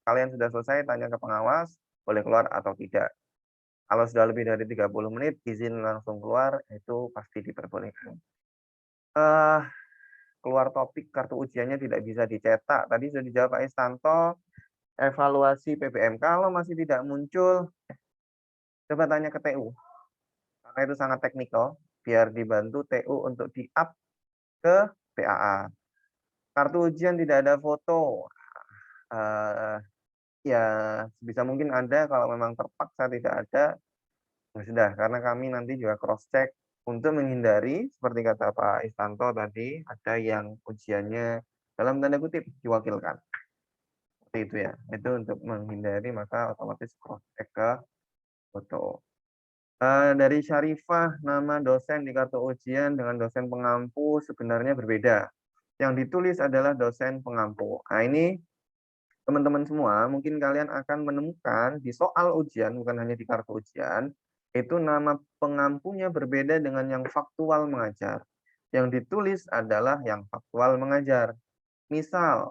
kalian sudah selesai, tanya ke pengawas, boleh keluar atau tidak. Kalau sudah lebih dari 30 menit, izin langsung keluar, itu pasti diperbolehkan. Keluar topik kartu ujiannya tidak bisa dicetak. Tadi sudah dijawab Pak Istanto, evaluasi PBM. Kalau masih tidak muncul, coba tanya ke TU. Karena itu sangat teknikal, biar dibantu TU untuk di-up ke PAA. Kartu ujian tidak ada foto. Ya, sebisa mungkin ada, kalau memang terpaksa tidak ada, ya sudah, karena kami nanti juga cross-check untuk menghindari, seperti kata Pak Istanto tadi, ada yang ujiannya dalam tanda kutip diwakilkan. Seperti itu ya, itu untuk menghindari, maka otomatis cross-check ke foto. Dari Syarifah, nama dosen di kartu ujian dengan dosen pengampu sebenarnya berbeda. Yang ditulis adalah dosen pengampu. Nah ini teman-teman semua, mungkin kalian akan menemukan di soal ujian, bukan hanya di kartu ujian, itu nama pengampunya berbeda dengan yang faktual mengajar. Yang ditulis adalah yang faktual mengajar. Misal,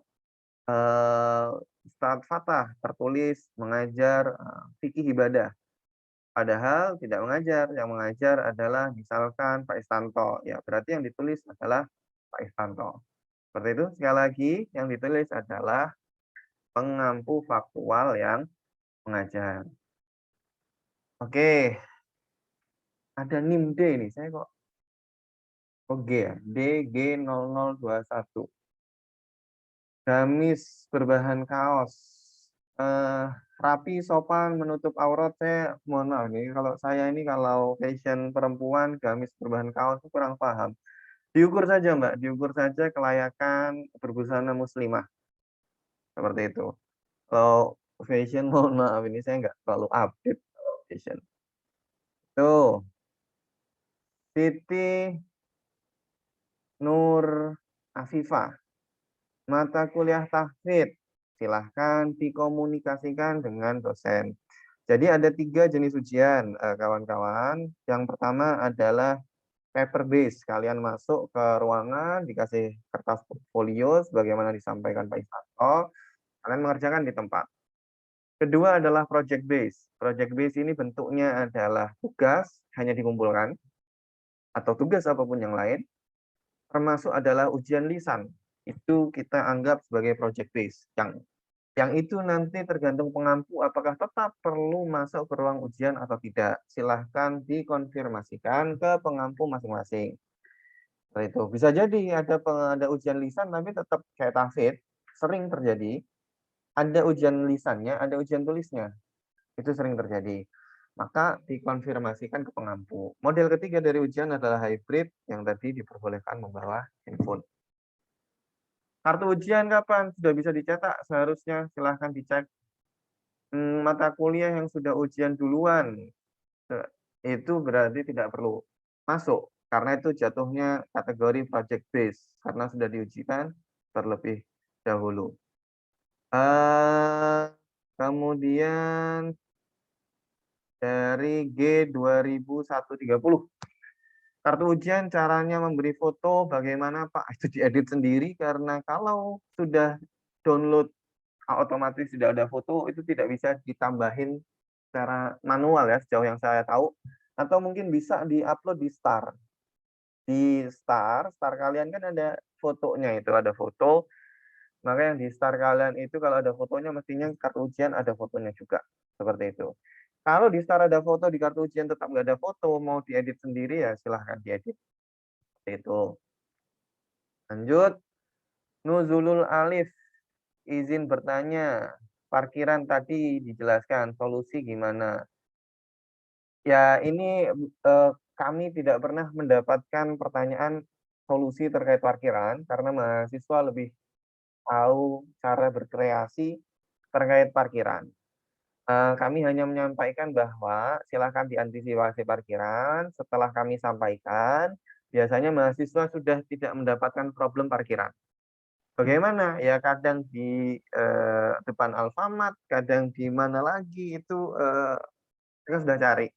Ustadz Fatah tertulis mengajar fikih ibadah. Padahal tidak mengajar, yang mengajar adalah misalkan Pak Istanto. Ya, berarti yang ditulis adalah Pak Istanto. Seperti itu, sekali lagi, yang ditulis adalah pengampu faktual yang mengajar. Oke, ada NIM D ini, saya kok G ya, DG0021. Gamis berbahan kaos. Rapi, sopan, menutup aurat, saya mohon maaf nih, kalau saya ini kalau fashion perempuan, gamis berbahan kaos itu kurang paham. Diukur saja Mbak, diukur saja kelayakan berbusana muslimah. Seperti itu. Kalau fashion, mohon maaf ini saya nggak terlalu update fashion. Tuh, Siti Nur Afifah, mata kuliah tahfidz, silahkan dikomunikasikan dengan dosen. Jadi ada 3 jenis ujian, kawan-kawan. Yang pertama adalah paper base. Kalian masuk ke ruangan, dikasih kertas portfolio, sebagaimana disampaikan Pak Istanto. Kalian mengerjakan di tempat. Kedua adalah project base. Project base ini bentuknya adalah tugas, hanya dikumpulkan, atau tugas apapun yang lain, termasuk adalah ujian lisan. Itu kita anggap sebagai project base. Yang itu nanti tergantung pengampu apakah tetap perlu masuk ke ruang ujian atau tidak. Silahkan dikonfirmasikan ke pengampu masing-masing. Seperti itu. Bisa jadi ada ujian lisan tapi tetap kayak tahfidz, sering terjadi. Ada ujian lisannya, ada ujian tulisnya. Itu sering terjadi. Maka dikonfirmasikan ke pengampu. Model ketiga dari ujian adalah hybrid yang tadi diperbolehkan membawa handphone. Kartu ujian kapan? Sudah bisa dicetak seharusnya, silahkan dicek. Mata kuliah yang sudah ujian duluan, itu berarti tidak perlu masuk. Karena itu jatuhnya kategori project base, karena sudah diujikan terlebih dahulu. Kemudian dari G2130. Kartu ujian caranya memberi foto bagaimana Pak? Itu diedit sendiri karena kalau sudah download otomatis tidak ada foto, itu tidak bisa ditambahin secara manual ya sejauh yang saya tahu. Atau mungkin bisa diupload di Star. Di Star kalian kan ada fotonya, itu ada foto. Maka yang di Star kalian itu kalau ada fotonya mestinya kartu ujian ada fotonya juga. Seperti itu. Kalau di Star ada foto, di kartu ujian tetap nggak ada foto, mau diedit sendiri ya silahkan diedit. Seperti Itu. Lanjut, nuzulul alif, izin bertanya. Parkiran tadi dijelaskan, solusi gimana? Ya, ini kami tidak pernah mendapatkan pertanyaan solusi terkait parkiran karena mahasiswa lebih tahu cara berkreasi terkait parkiran. Kami hanya menyampaikan bahwa silakan diantisipasi parkiran. Setelah kami sampaikan, biasanya mahasiswa sudah tidak mendapatkan problem parkiran. Bagaimana? Ya kadang di depan Alfamart, kadang di mana lagi itu kita sudah cari.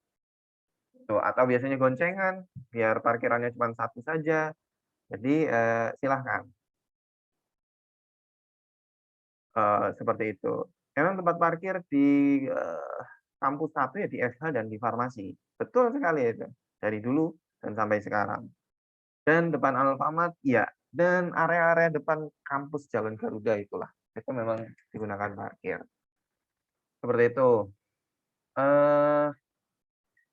Tuh, atau biasanya goncengan, biar parkirannya cuma satu saja. Jadi silahkan. Seperti itu. Memang tempat parkir di kampus 1 ya di FH dan di farmasi. Betul sekali itu. Dari dulu dan sampai sekarang. Dan depan Alfamart iya. Dan area-area depan kampus Jalan Garuda itulah. Itu memang digunakan parkir. Seperti itu.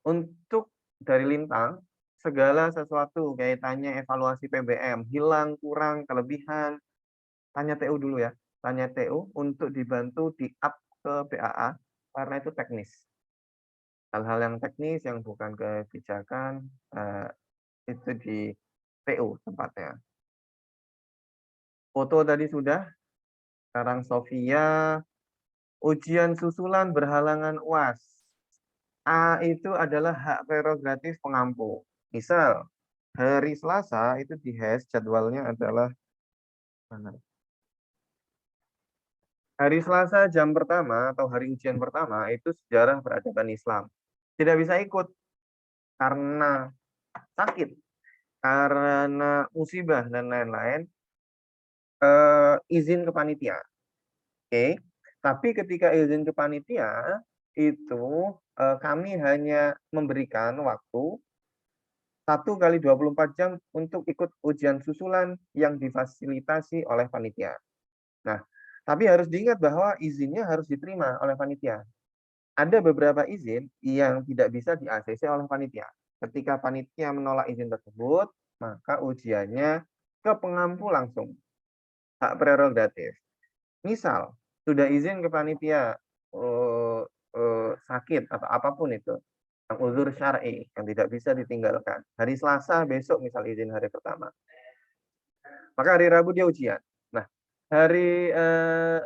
Untuk dari Lintang, segala sesuatu kaitannya evaluasi PBM, hilang, kurang, kelebihan, tanya TU dulu ya. Tanya TU untuk dibantu di-up ke BAA karena itu teknis. Hal-hal yang teknis yang bukan kebijakan itu di TU tempatnya. Foto tadi sudah. Sekarang Sofia, ujian susulan berhalangan UAS. A itu adalah hak prerogatif pengampu. Misal hari Selasa itu di HES jadwalnya adalah mana? Hari Selasa jam pertama atau hari ujian pertama itu sejarah peradaban Islam. Tidak bisa ikut karena sakit, karena musibah dan lain-lain. Izin ke panitia. Oke. Tapi ketika izin ke panitia itu kami hanya memberikan waktu 1 kali 24 jam untuk ikut ujian susulan yang difasilitasi oleh panitia. Nah, tapi harus diingat bahwa izinnya harus diterima oleh panitia. Ada beberapa izin yang tidak bisa di-ACC oleh panitia. Ketika panitia menolak izin tersebut, maka ujiannya ke pengampu langsung. Hak prerogatif. Misal, sudah izin ke panitia sakit atau apapun itu, yang uzur syar'i yang tidak bisa ditinggalkan. Hari Selasa besok misal izin hari pertama. Maka hari Rabu dia ujian. Nah, hari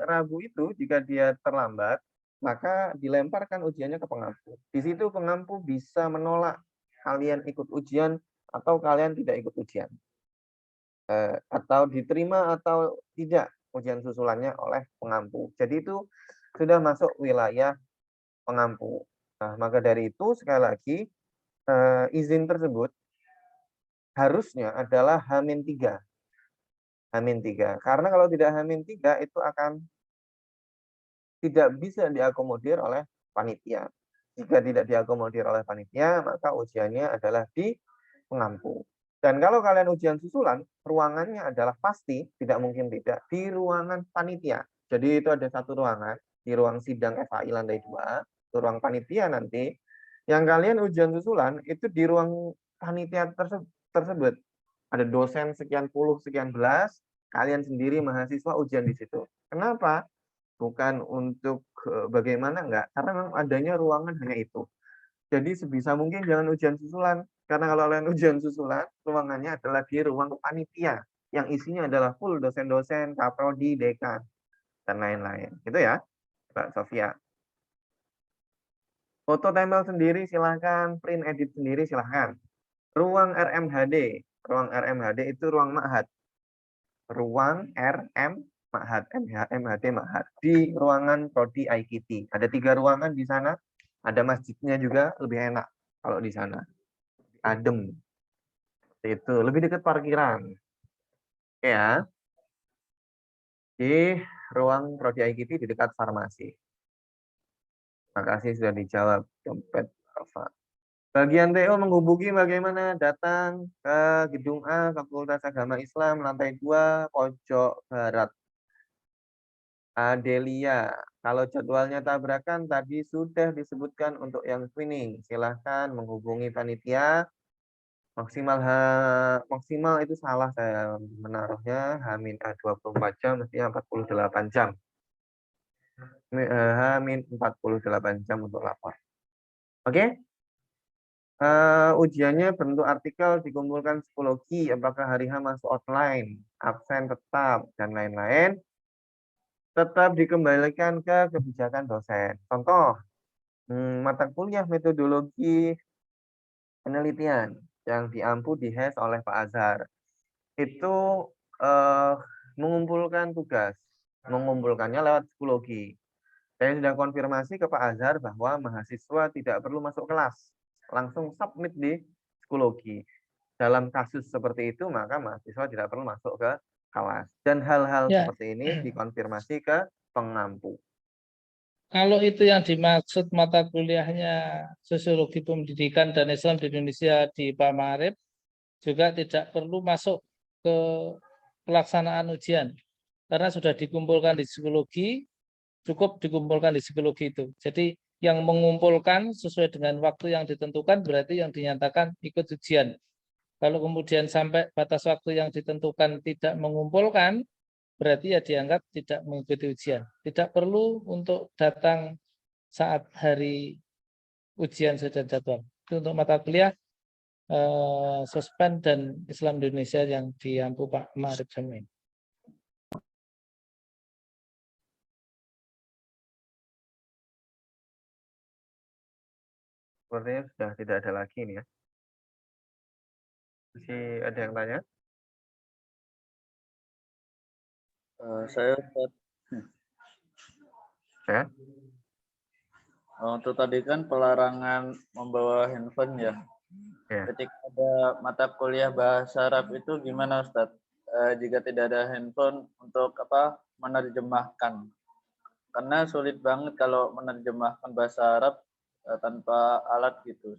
Rabu itu jika dia terlambat, maka dilemparkan ujiannya ke pengampu. Di situ pengampu bisa menolak kalian ikut ujian atau kalian tidak ikut ujian. Atau diterima atau tidak ujian susulannya oleh pengampu. Jadi itu sudah masuk wilayah pengampu. Nah, maka dari itu sekali lagi izin tersebut harusnya adalah H-3. H-3. Karena kalau tidak H-3 itu akan tidak bisa diakomodir oleh panitia. Jika tidak diakomodir oleh panitia, maka ujiannya adalah di pengampu. Dan kalau kalian ujian susulan, ruangannya adalah pasti, tidak mungkin tidak, di ruangan panitia. Jadi itu ada satu ruangan, di ruang sidang FAI lantai 2, itu ruang panitia nanti. Yang kalian ujian susulan, itu di ruang panitia tersebut. Ada dosen sekian puluh, sekian belas, kalian sendiri mahasiswa ujian di situ. Kenapa? Bukan untuk bagaimana enggak, karena memang adanya ruangan hanya itu. Jadi sebisa mungkin jangan ujian susulan, karena kalau kalian ujian susulan, ruangannya adalah di ruang panitia, yang isinya adalah full dosen-dosen, kaprodi, dekan, dan lain-lain. Gitu ya, Mbak Sofia. Foto tempel sendiri silahkan, print edit sendiri silahkan. Ruang RMHD, ruang RMHD itu ruang ma'had. Ruang RM Ma'had, MHD Ma'had, di ruangan Prodi IKT. Ada 3 ruangan di sana, ada masjidnya juga, lebih enak kalau di sana. Adem. Itu, lebih dekat parkiran. Oke ya. Di ruang Prodi IKT di dekat farmasi. Terima kasih sudah dijawab, dompet Alfa. Bagian TO menghubungi bagaimana? Datang ke gedung A, Fakultas Agama Islam, lantai 2, pojok barat. Adelia, kalau jadwalnya tabrakan tadi sudah disebutkan untuk yang screening. Silahkan menghubungi panitia Maksimal itu salah saya menaruhnya H-24 jam, mestinya 48 jam. H-48 jam untuk lapor. Oke? Ujiannya bentuk artikel dikumpulkan psikologi, apakah hari H masuk offline, absen tetap, dan lain-lain. Tetap dikembalikan ke kebijakan dosen. Contoh, mata kuliah metodologi penelitian yang diampu di HES oleh Pak Azhar. Itu mengumpulkan tugas. Mengumpulkannya lewat psikologi. Saya sudah konfirmasi ke Pak Azhar bahwa mahasiswa tidak perlu masuk kelas. Langsung submit di psikologi. Dalam kasus seperti itu, maka mahasiswa tidak perlu masuk ke kelas. Dan hal-hal Ya. seperti ini dikonfirmasi ke pengampu. Kalau itu yang dimaksud mata kuliahnya Sosiologi Pendidikan dan Islam di Indonesia di Pak Ma'arif, juga tidak perlu masuk ke pelaksanaan ujian. Karena sudah dikumpulkan di psikologi, cukup dikumpulkan di psikologi itu. Jadi yang mengumpulkan sesuai dengan waktu yang ditentukan berarti yang dinyatakan ikut ujian. Kalau kemudian sampai batas waktu yang ditentukan tidak mengumpulkan, berarti ya dianggap tidak mengikuti ujian. Tidak perlu untuk datang saat hari ujian sudah jadwal. Itu untuk mata kuliah Sospen dan Islam Indonesia yang diampu Pak Ma'arif Jamil. Sepertinya sudah tidak ada lagi nih ya. Masih ada yang tanya? Saya Ustaz. Ya. Untuk tadi kan pelarangan membawa handphone ya. Ya. Ketika ada mata kuliah bahasa Arab itu gimana Ustaz? Jika tidak ada handphone untuk menerjemahkan. Karena sulit banget kalau menerjemahkan bahasa Arab tanpa alat gitu.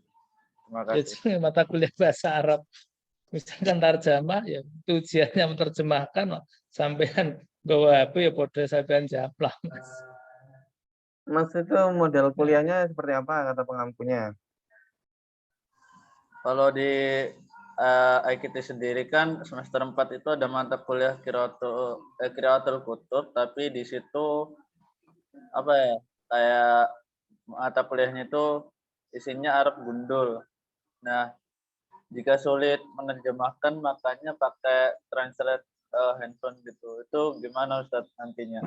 Terima kasih. Itu mata kuliah bahasa Arab. Misalkan tarjamah ya ujiannya menerjemahkan sampean bawa HP ya podo sampean japlah. Mas itu model kuliahnya seperti apa kata pengampunya? Kalau di IKT sendiri kan semester 4 itu ada mata kuliah Qiraatul Kutub, tapi di situ kayak mata kuliahnya itu isinya Arab gundul. Nah, jika sulit menerjemahkan makanya pakai translate handphone gitu. Itu gimana Ustadz nantinya?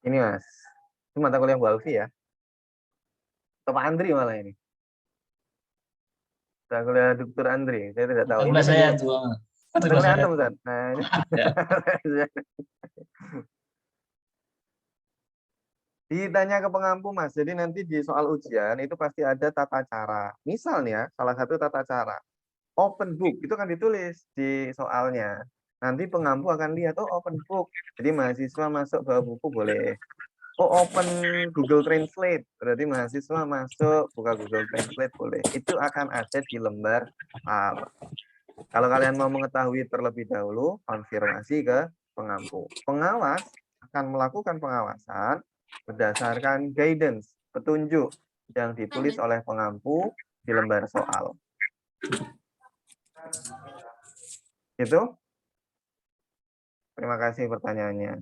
Ini Mas, itu mata kuliah Bu Alfi ya? Atau Pak Andri malah ini? Mata kuliah Dr. Andri, saya tidak tahu. Ini saya juga. Mata kuliah Antum, Ustaz. Nah, ini. Ditanya ke pengampu Mas, jadi nanti di soal ujian itu pasti ada tata cara. Misalnya, salah satu tata cara, open book, itu kan ditulis di soalnya. Nanti pengampu akan lihat, oh open book, jadi mahasiswa masuk bawa buku boleh. Oh open Google Translate, berarti mahasiswa masuk buka Google Translate boleh. Itu akan ada di lembar A. Kalau kalian mau mengetahui terlebih dahulu, konfirmasi ke pengampu. Pengawas akan melakukan pengawasan berdasarkan guidance, petunjuk yang ditulis oleh pengampu di lembar soal. Gitu? Terima kasih pertanyaannya.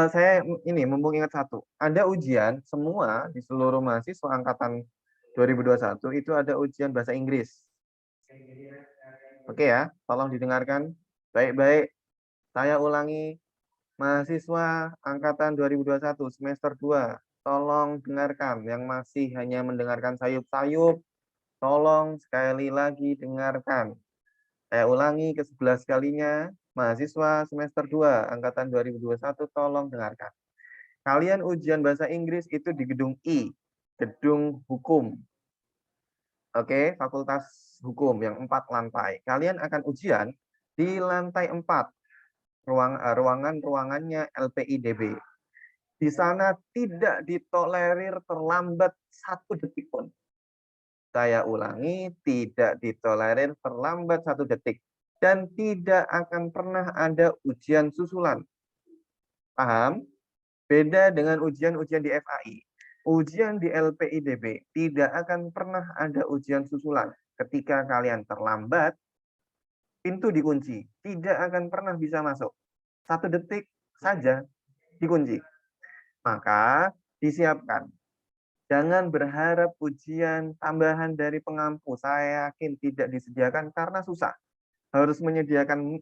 Saya ini mumpung ingat satu. Ada ujian semua di seluruh mahasiswa angkatan 2021 itu ada ujian bahasa Inggris. Oke ya, tolong didengarkan baik-baik. Saya ulangi. Mahasiswa angkatan 2021 semester 2, tolong dengarkan. Yang masih hanya mendengarkan sayup-sayup, tolong sekali lagi dengarkan. Saya ulangi ke-11 kalinya, mahasiswa semester 2 angkatan 2021 tolong dengarkan. Kalian ujian bahasa Inggris itu di gedung I, gedung hukum. Oke, Fakultas Hukum yang 4 lantai. Kalian akan ujian di lantai 4. Ruangannya LPIDB. Di sana tidak ditolerir terlambat 1 detik pun. Saya ulangi, tidak ditolerir terlambat 1 detik. Dan tidak akan pernah ada ujian susulan. Paham? Beda dengan ujian-ujian di FAI. ujian di LPIDB tidak akan pernah ada ujian susulan. Ketika kalian terlambat, pintu dikunci, tidak akan pernah bisa masuk. 1 detik saja dikunci. Maka disiapkan. Jangan berharap ujian tambahan dari pengampu. Saya yakin tidak disediakan karena susah. Harus menyediakan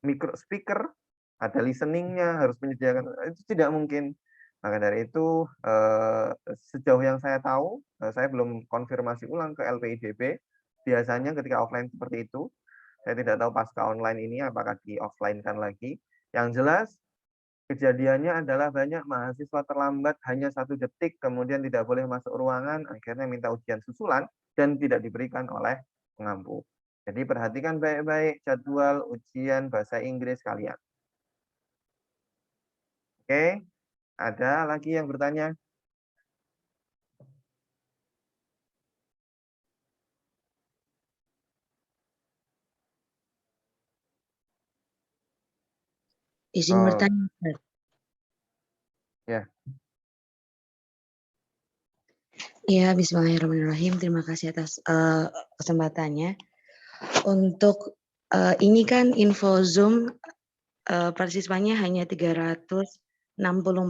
micro speaker, ada listeningnya, harus menyediakan, itu tidak mungkin. Maka dari itu, sejauh yang saya tahu, saya belum konfirmasi ulang ke LPIDB, biasanya ketika offline seperti itu, saya tidak tahu pasca online ini apakah di offline-kan lagi. Yang jelas, kejadiannya adalah banyak mahasiswa terlambat hanya 1 detik, kemudian tidak boleh masuk ruangan, akhirnya minta ujian susulan, dan tidak diberikan oleh pengampu. Jadi perhatikan baik-baik jadwal ujian bahasa Inggris kalian. Oke, ada lagi yang bertanya? Izin Oh, bertanya, Ustaz. ya. Ya, bismillahirrahmanirrahim. Terima kasih atas kesempatannya. Untuk ini kan info Zoom partisipasinya hanya 364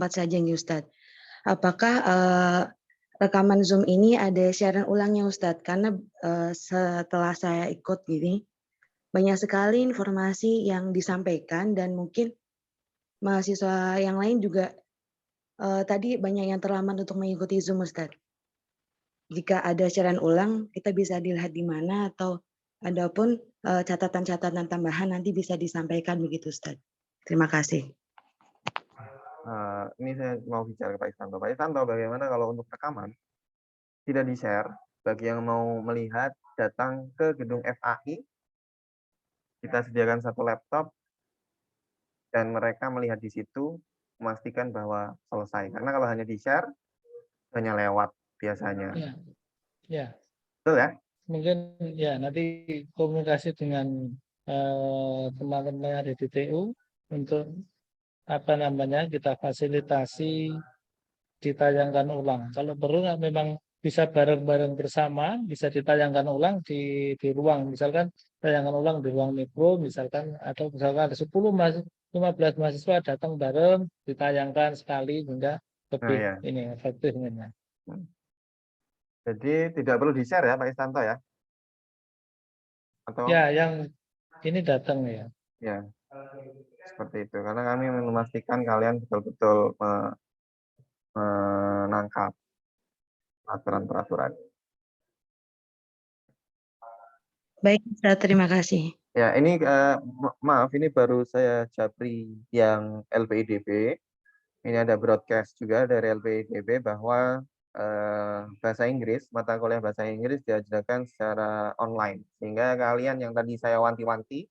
saja nih Ustadz. Apakah rekaman Zoom ini ada siaran ulangnya Ustadz? Karena setelah saya ikut gini, banyak sekali informasi yang disampaikan dan mungkin mahasiswa yang lain juga tadi banyak yang terlambat untuk mengikuti Zoom Ustadz. Jika ada siaran ulang, kita bisa dilihat di mana atau adapun catatan-catatan tambahan nanti bisa disampaikan begitu Ustaz. Terima kasih. Ini saya mau bicara ke Pak Isanto. Pak Isanto, bagaimana kalau untuk rekaman tidak di-share? Bagi yang mau melihat, datang ke gedung FAI, kita sediakan 1 laptop, dan mereka melihat di situ, memastikan bahwa selesai. Karena kalau hanya di-share, hanya lewat biasanya. Ya, ya. Betul ya? Mungkin ya nanti komunikasi dengan teman-teman yang ada di TU untuk apa namanya kita fasilitasi ditayangkan ulang. Kalau perlu memang bisa bareng-bareng bersama, bisa ditayangkan ulang di ruang, misalkan tayangan ulang di ruang mikro, misalkan atau misalkan ada 15 mahasiswa datang bareng, ditayangkan sekali hingga lebih ya. ini efektifnya. Jadi tidak perlu di-share ya Pak Isanto ya? Atau? Ya, yang ini datang ya. Ya, seperti itu. Karena kami memastikan kalian betul-betul menangkap aturan-peraturan. Baik, Ustaz, terima kasih. Ya, ini maaf, ini baru saya japri yang LPIDB. Ini ada broadcast juga dari LPIDB bahwa bahasa Inggris, mata kuliah bahasa Inggris diajarkan secara online. Sehingga kalian yang tadi saya wanti-wanti,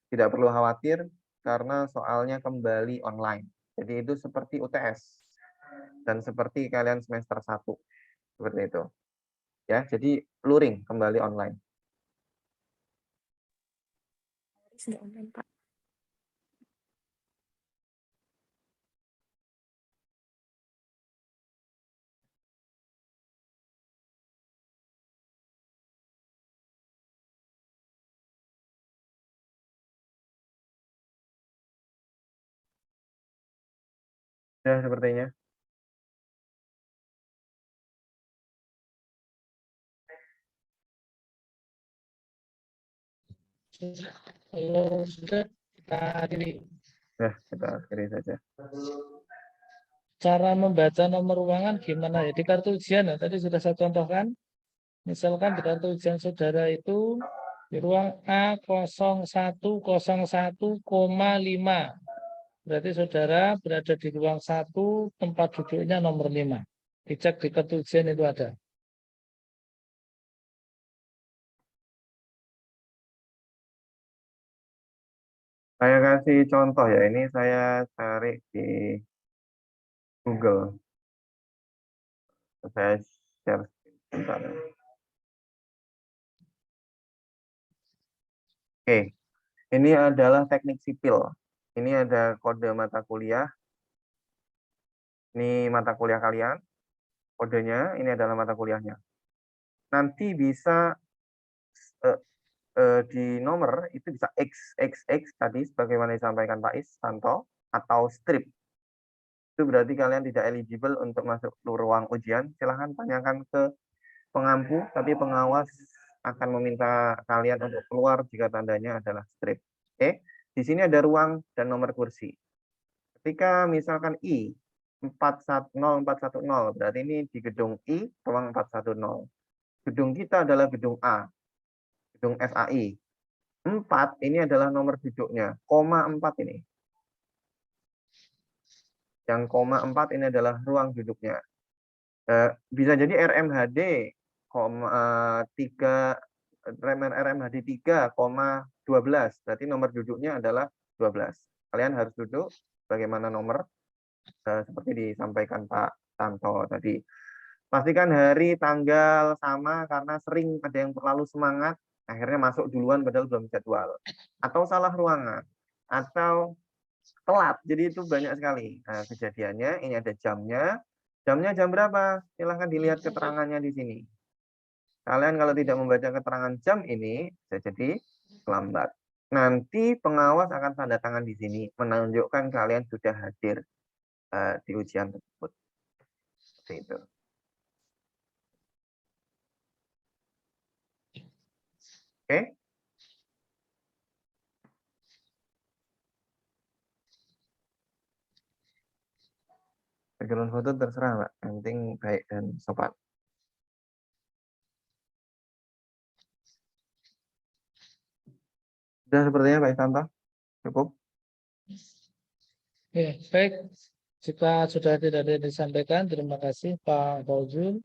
tidak perlu khawatir karena soalnya kembali online. Jadi itu seperti UTS dan seperti kalian semester 1. Seperti itu. Ya, jadi luring kembali online. Sudah online, Pak. Ya, sepertinya. Kalau sudah kita akhiri. Ya, kita akhiri saja. Cara membaca nomor ruangan gimana ya? Di kartu ujian ya, tadi sudah saya contohkan. Misalkan di kartu ujian saudara itu di ruang A0101,5. Berarti saudara berada di ruang 1, tempat duduknya nomor 5. Dicek di kartu ujian itu ada. Saya kasih contoh ya, ini saya cari di Google. Saya share sebentar. Oke, ini adalah teknik sipil. Ini ada kode mata kuliah. Ini mata kuliah kalian. kodenya, ini adalah mata kuliahnya. Nanti bisa di nomor itu bisa XXX tadi sebagaimana disampaikan Pak Isanto, atau strip. Itu berarti kalian tidak eligible untuk masuk ruang ujian. Silahkan tanyakan ke pengampu, tapi pengawas akan meminta kalian untuk keluar jika tandanya adalah strip. Oke, di sini ada ruang dan nomor kursi. Ketika misalkan I 410410, berarti ini di gedung I, ruang 410. Gedung kita adalah gedung A, gedung FAI. 4 ini adalah nomor duduknya, koma 4 ini. Yang koma 4 ini adalah ruang duduknya. Bisa jadi RMHD, 3,12, berarti nomor duduknya adalah 12. Kalian harus duduk bagaimana nomor seperti disampaikan Pak Santo tadi. Pastikan hari, tanggal sama karena sering ada yang terlalu semangat, akhirnya masuk duluan padahal belum jadwal. Atau salah ruangan, atau telat. Jadi itu banyak sekali. Nah, kejadiannya ini ada jamnya. Jamnya jam berapa? Silahkan dilihat keterangannya di sini. Kalian kalau tidak membaca keterangan jam ini, bisa jadi lambat. Nanti pengawas akan tanda tangan di sini, menunjukkan kalian sudah hadir di ujian tersebut. Seperti itu. Oke? Background foto terserah, Pak. Yang penting baik dan sopan. Sudah sepertinya Pak Isanto? Cukup? Oke, baik. Jika sudah tidak ada yang disampaikan, terima kasih Pak Fauzul,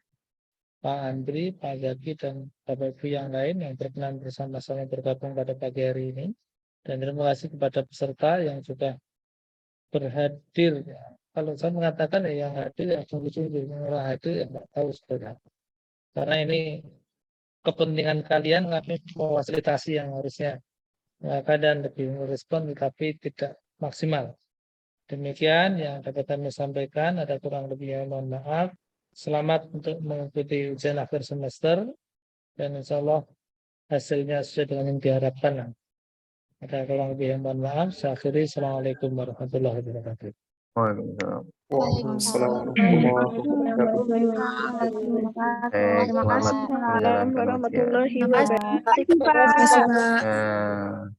Pak Andri, Pak Zaki, dan Bapak Ibu yang lain yang berkenan bersama-sama bergabung pada pagi hari ini. Dan terima kasih kepada peserta yang sudah berhadir. Kalau saya mengatakan yang hadir, yang sungguh-sungguh hadir, yang nggak tahu sebenarnya. Karena ini kepentingan kalian, kami memfasilitasi yang harusnya keadaan lebih merespon, tapi tidak maksimal. Demikian yang dapat kami sampaikan, ada kurang lebihnya mohon maaf. Selamat untuk mengikuti ujian akhir semester dan insya Allah hasilnya sesuai dengan yang diharapkan. Ada kurang lebih yang mohon maaf. Saya akhiri. Assalamualaikum warahmatullahi wabarakatuh. Waalaikumsalam. Terima kasih. Selamat menjalankan ujian. Warahmatullahi wabarakatuh. Terima kasih, Pak. Nah,